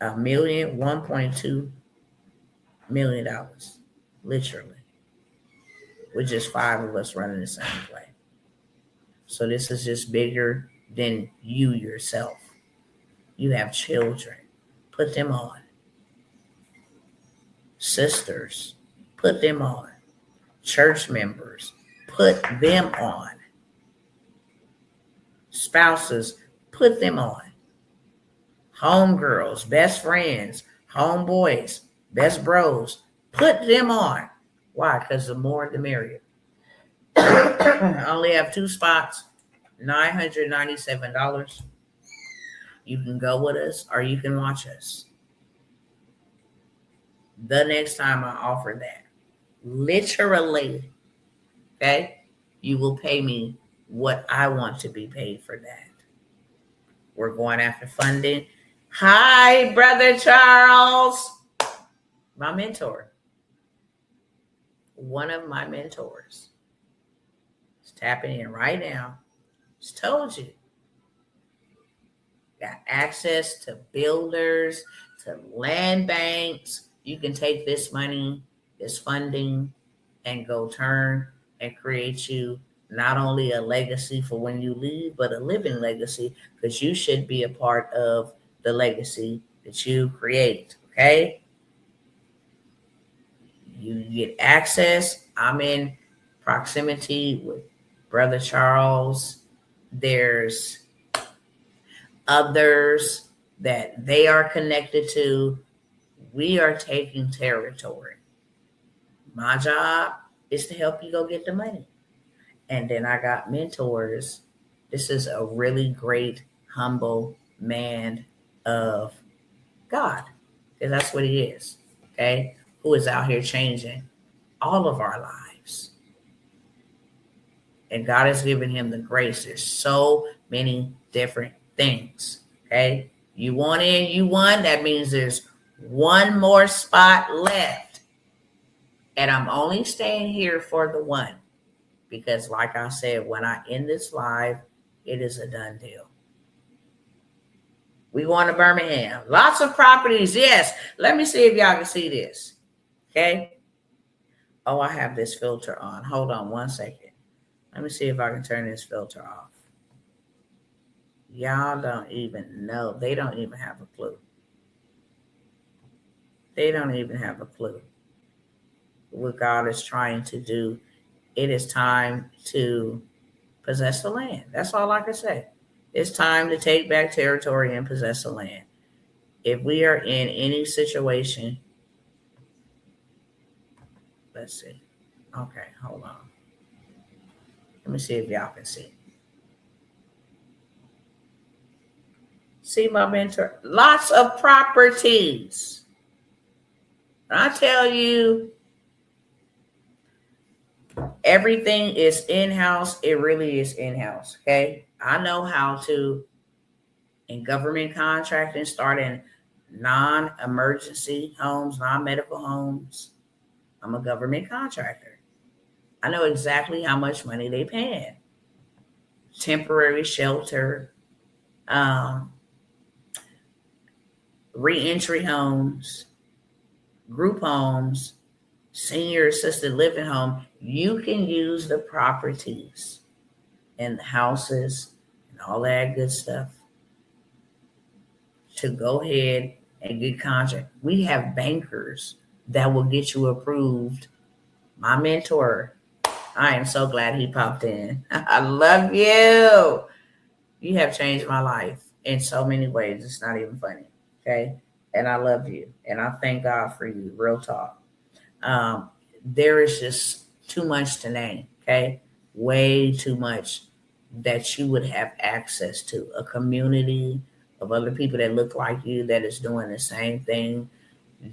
S1: $1.2 million, literally, with just 5 of us running the same play. So this is just bigger than you yourself. You have children. Put them on. sisters, put them on. Church members, put them on. Spouses, put them on. Homegirls, best friends, homeboys, best bros, put them on. Why? Because the more the merrier. I only have 2 spots, $997. You can go with us or you can watch us. The next time I offer that, literally, okay, you will pay me what I want to be paid for that. We're going after funding. Hi, Brother Charles, my mentor. One of my mentors is tapping in right now. Just told you. Got access to builders, to land banks. You can take this money, this funding, and go turn and create you not only a legacy for when you leave, but a living legacy, because you should be a part of the legacy that you create, okay? You get access. I'm in proximity with Brother Charles. There's others that they are connected to. We are taking territory. My job is to help you go get the money. And then I got mentors. This is a really great, humble man of God, because that's what he is, okay? Who is out here changing all of our lives. And God has given him the grace. There's so many different things, okay? You want in, you won. That means there's one more spot left. And I'm only staying here for the one. Because like I said, when I end this live, it is a done deal. We going to Birmingham. Lots of properties, yes. Let me see if y'all can see this. Okay. Oh, I have this filter on. Hold on one second. Let me see if I can turn this filter off. Y'all don't even know. They don't even have a clue. They don't even have a clue what God is trying to do. It is time to possess the land. That's all I can say. It's time to take back territory and possess the land. If we are in any situation, let's see. Okay, hold on. Let me see if y'all can see. See my mentor? Lots of properties. I tell you, everything is in-house. It really is in-house, okay? I know how to, in government contracting, start in non-emergency homes, non-medical homes. I'm a government contractor. I know exactly how much money they paying. Temporary shelter, reentry homes, group homes, senior assisted living home. You can use the properties and the houses and all that good stuff to go ahead and get contract. We have bankers that will get you approved. My mentor, I am so glad he popped in. I love you. You have changed my life in so many ways. It's not even funny. Okay. And I love you. And I thank God for you. Real talk. There is just too much to name. Okay. Way too much that you would have access to. A community of other people that look like you that is doing the same thing.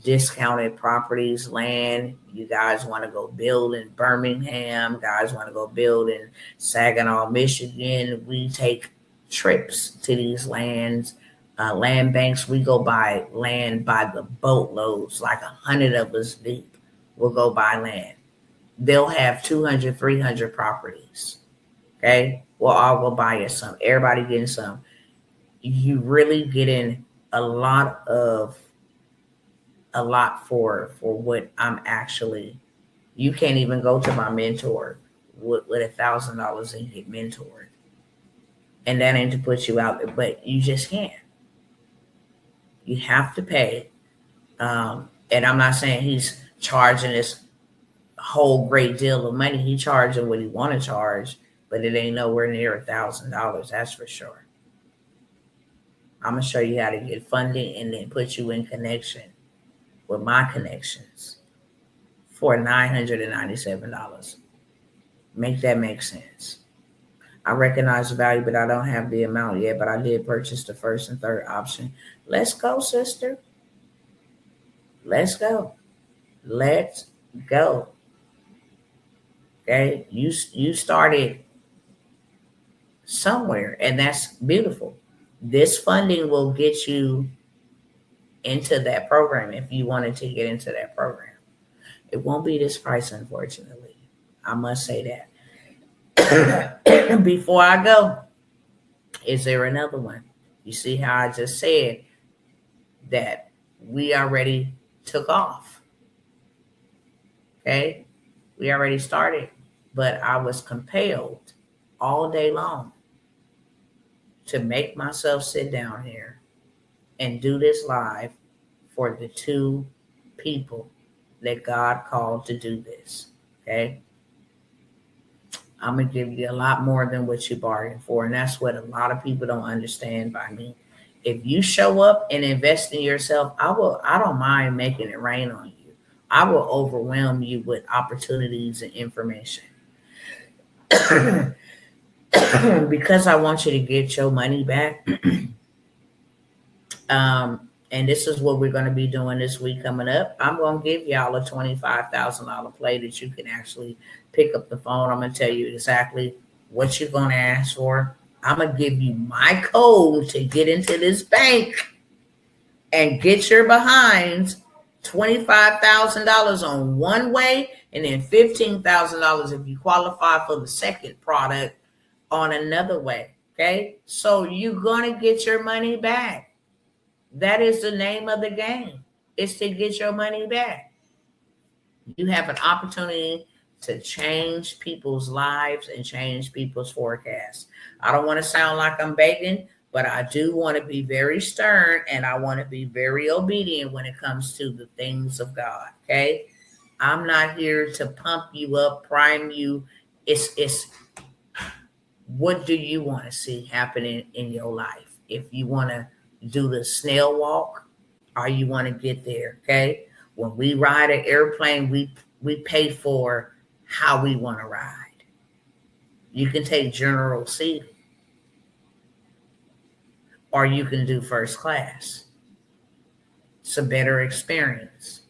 S1: Discounted properties, land. You guys want to go build in Birmingham. Guys want to go build in Saginaw, Michigan. We take trips to these lands, land banks. We go buy land by the boatloads, like 100 of us deep. We'll go buy land. They'll have 200, 300 properties. Okay, we'll all go buy you some. Everybody getting some. You really getting a lot for what I'm actually. You can't even go to my mentor with $1,000 and get mentored, and that ain't to put you out there, but you just can't. You have to pay And I'm not saying he's charging this whole great deal of money. He charging what he want to charge, but it ain't nowhere near $1,000. That's for sure. I'm gonna show you how to get funding and then put you in connection with my connections for $997. Make that make sense. I recognize the value, but I don't have the amount yet. But I did purchase the first and third option. Let's go, sister. Let's go. Let's go. Okay, you started somewhere, and that's beautiful. This funding will get you into that program if you wanted to get into that program. It won't be this price, unfortunately. I must say that. Before I go, is there another one? You see how I just said that we already took off. Okay, we already started, but I was compelled all day long to make myself sit down here and do this live for the two people that God called to do this. Okay, I'm going to give you a lot more than what you bargained for. And that's what a lot of people don't understand by me. If you show up and invest in yourself, I don't mind making it rain on you. I will overwhelm you with opportunities and information. Because I want you to get your money back. And this is what we're going to be doing this week coming up. I'm going to give y'all a $25,000 play that you can actually pick up the phone. I'm going to tell you exactly what you're going to ask for. I'm going to give you my code to get into this bank and get your behinds $25,000 on one way, and then $15,000 if you qualify for the second product on another way. Okay, so you're going to get your money back. That is the name of the game. It's to get your money back. You have an opportunity to change people's lives and change people's forecasts. I don't want to sound like I'm begging, but I do want to be very stern, and I want to be very obedient when it comes to the things of God. Okay, I'm not here to pump you up, prime you. It's what do you want to see happening in your life? If you want to do the snail walk, or you want to get there. Okay, when we ride an airplane, we pay for how we want to ride. You can take general seating, or you can do first class. It's a better experience.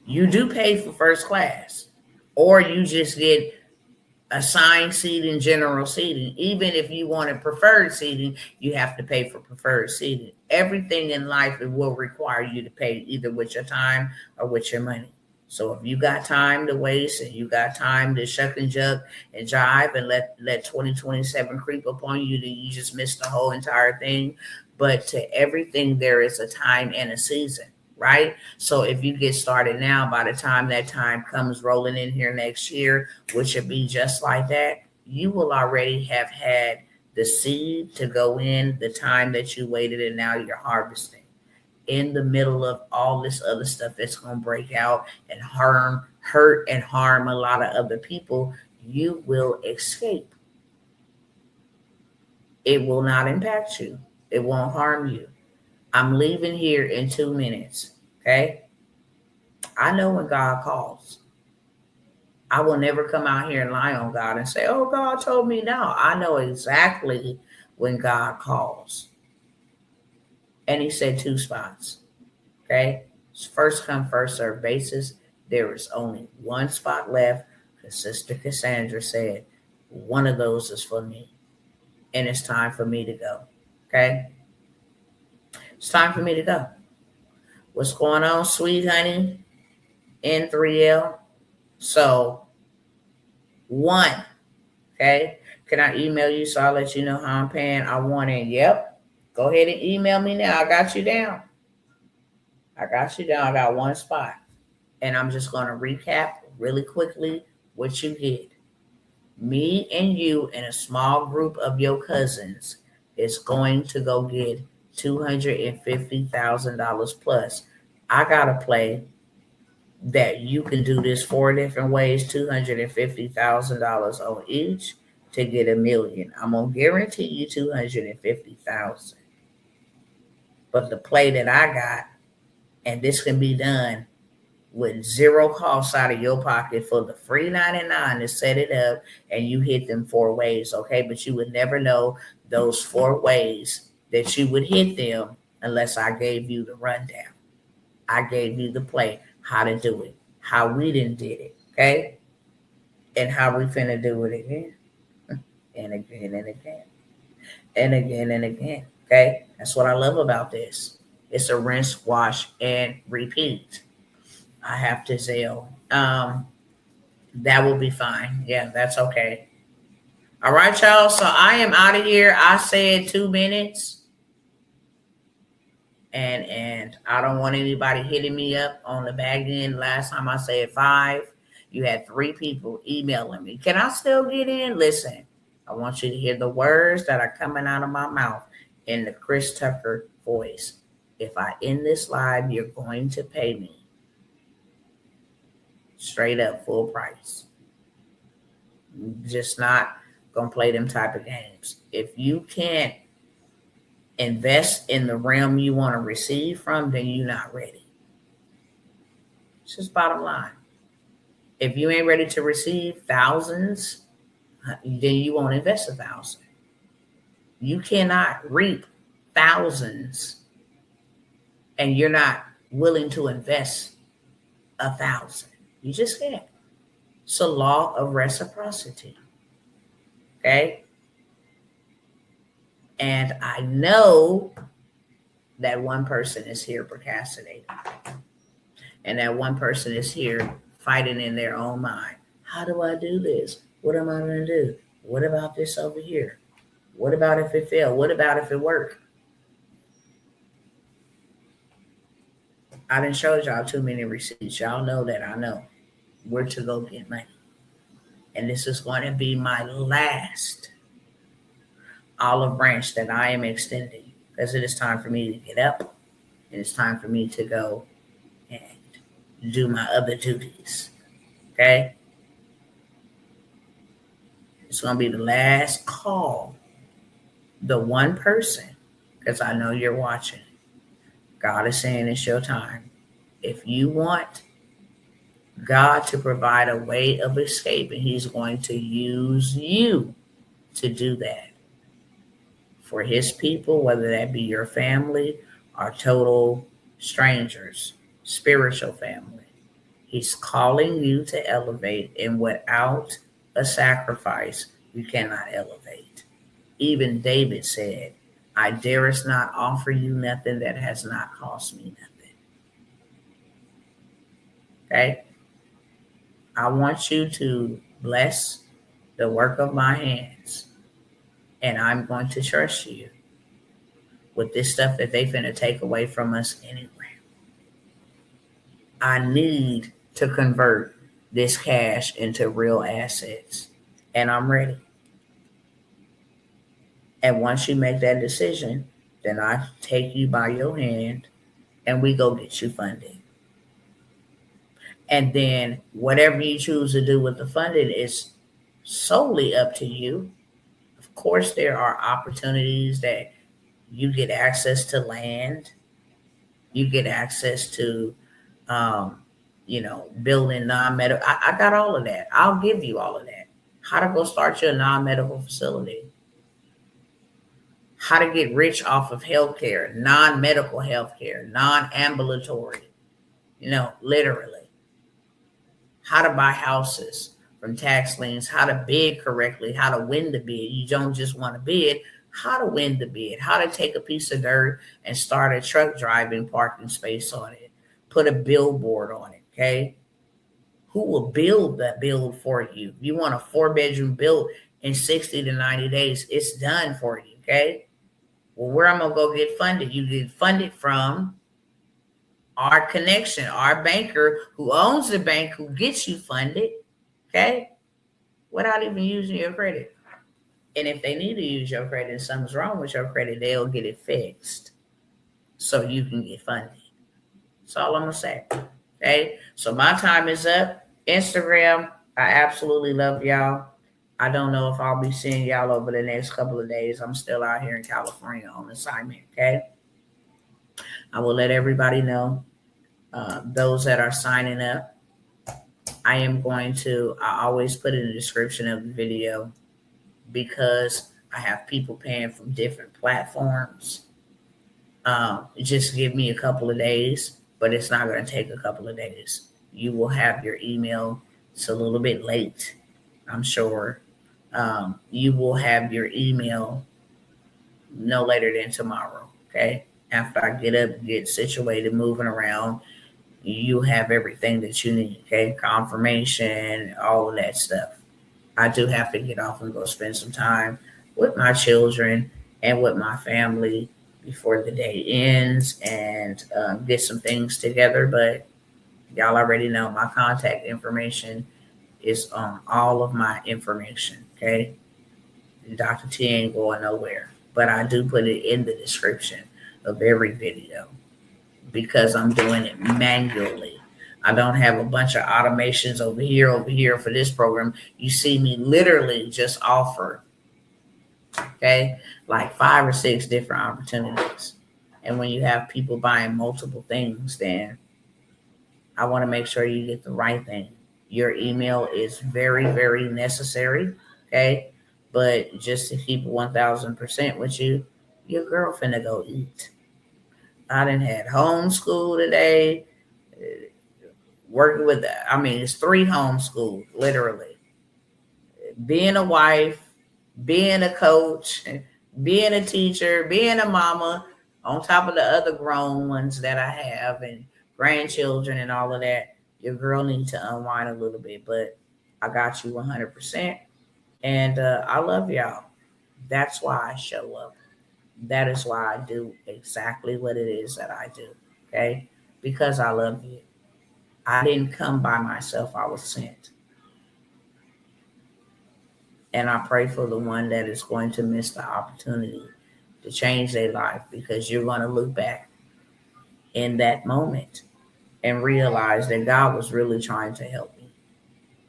S1: You do pay for first class, or you just get assigned seating, general seating. Even if you wanted preferred seating, you have to pay for preferred seating. Everything in life, it will require you to pay either with your time or with your money. So if you got time to waste and you got time to shuck and jug and jive and let 2027 creep upon you, then you just missed the whole entire thing. But to everything, there is a time and a season. Right? So if you get started now, by the time that time comes rolling in here next year, which would be just like that, you will already have had the seed to go in, the time that you waited, and now you're harvesting. In the middle of all this other stuff that's going to break out and hurt and harm a lot of other people, you will escape. It will not impact you. It won't harm you. I'm leaving here in 2 minutes. Okay? I know when God calls. I will never come out here and lie on God and say, oh, God told me now. I know exactly when God calls. And he said 2 spots. Okay? It's first come, first serve basis. There is only 1 spot left because Sister Cassandra said one of those is for me. And it's time for me to go. Okay? It's time for me to go. What's going on, sweet honey? N3L. So, 1. Okay. Can I email you so I'll let you know how I'm paying? I want it. Yep. Go ahead and email me now. I got you down. I got 1 spot. And I'm just going to recap really quickly what you get. Me and you and a small group of your cousins is going to go get $250,000 plus. I got a play that you can do this 4 different ways, $250,000 on each to get $1 million. I'm gonna guarantee you 250,000. But the play that I got, and this can be done with zero cost out of your pocket for the free 99 to set it up, and you hit them 4 ways, okay? But you would never know those 4 ways that you would hit them unless I gave you the rundown. I gave you the play, how to do it, how we done did it, okay? And how we finna do it again and again and again and again and again, okay? That's what I love about this. It's a rinse, wash, and repeat. I have to Zelle. That will be fine. Yeah, that's okay. All right, y'all. So I am out of here. I said 2 minutes, and I don't want anybody hitting me up on the back end. Last time I said 5, you had 3 people emailing me. Can I still get in? Listen, I want you to hear the words that are coming out of my mouth in the Chris Tucker voice. If I end this live, you're going to pay me straight up full price. Just not gonna play them type of games. If you can't invest in the realm you want to receive from, then you're not ready. It's just bottom line. If you ain't ready to receive thousands, then you won't invest 1,000. You cannot reap thousands and you're not willing to invest 1,000. You just can't. It's a law of reciprocity. Okay? And I know that one person is here procrastinating. And that one person is here fighting in their own mind. How do I do this? What am I going to do? What about this over here? What about if it failed? What about if it worked? I didn't show y'all too many receipts. Y'all know that I know where to go get money. And this is going to be my last olive branch that I am extending, because it is time for me to get up and it's time for me to go and do my other duties. Okay? It's going to be the last call. The one person, because I know you're watching. God is saying it's your time. If you want God to provide a way of escape, and He's going to use you to do that for His people, whether that be your family or total strangers, spiritual family. He's calling you to elevate, and without a sacrifice, you cannot elevate. Even David said, I darest not offer you nothing that has not cost me nothing. Okay? I want you to bless the work of my hands, and I'm going to trust you with this stuff that they finna take away from us anyway. I need to convert this cash into real assets, and I'm ready. And once you make that decision, then I take you by your hand and we go get you funding. And then whatever you choose to do with the funding is solely up to you. Of course, there are opportunities that you get access to land. You get access to, building non-medical. I got all of that. I'll give you all of that. How to go start your non-medical facility. How to get rich off of healthcare, non-medical healthcare, non-ambulatory, literally. How to buy houses from tax liens, how to bid correctly, how to win the bid. You don't just want to bid, how to win the bid, how to take a piece of dirt and start a truck driving parking space on it, put a billboard on it, okay? Who will build that build for you? If you want a 4-bedroom built in 60 to 90 days, it's done for you, okay? Well, where I'm going to go get funded? You get funded from our connection, our banker who owns the bank who gets you funded, okay? Without even using your credit. And if they need to use your credit and something's wrong with your credit, they'll get it fixed. so you can get funded. That's all I'm going to say. Okay. So my time is up. Instagram, I absolutely love y'all. I don't know if I'll be seeing y'all over the next couple of days. I'm still out here in California on assignment. Okay. I will let everybody know. Those that are signing up, I always put in the description of the video because I have people paying from different platforms. Just give me a couple of days, but it's not going to take a couple of days. You will have your email. It's a little bit late, I'm sure. You will have your email no later than tomorrow. Okay. After I get up, get situated, moving around, you have everything that you need. Okay. Confirmation, all of that stuff. I do have to get off and go spend some time with my children and with my family before the day ends and get some things together. But y'all already know my contact information is on all of my information. Okay. Dr. T ain't going nowhere, but I do put it in the description of every video because I'm doing it manually. I don't have a bunch of automations over here for this program. You see me literally just offer, okay, like 5 or 6 different opportunities. And when you have people buying multiple things, then I want to make sure you get the right thing. Your email is very, very necessary, okay? But just to keep 1000% with you, your girl finna go eat. I done had homeschool today. Working with, it's 3 homeschool, literally. Being a wife, being a coach, being a teacher, being a mama, on top of the other grown ones that I have and grandchildren and all of that. Your girl needs to unwind a little bit, but I got you 100%. And I love y'all. That's why I show up. That is why I do exactly what it is that I do. Okay? Because I love you. I didn't come by myself, I was sent. And I pray for the one that is going to miss the opportunity to change their life, because you're going to look back in that moment and realize that God was really trying to help me.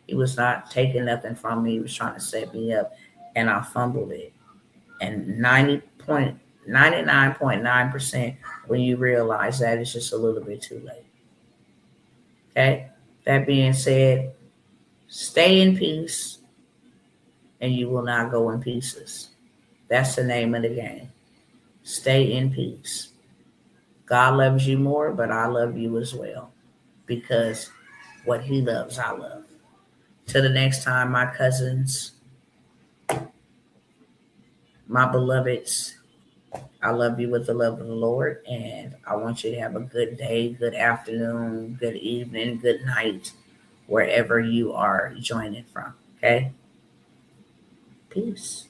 S1: He was not taking nothing from me. He was trying to set me up, and I fumbled it. And 99.9% when you realize that, it's just a little bit too late. Okay? That being said, stay in peace and you will not go in pieces. That's the name of the game. Stay in peace. God loves you more, but I love you as well, because what he loves, I love. Till the next time, my cousins, my beloveds, I love you with the love of the Lord, and I want you to have a good day, good afternoon, good evening, good night, wherever you are joining from. Okay? Peace.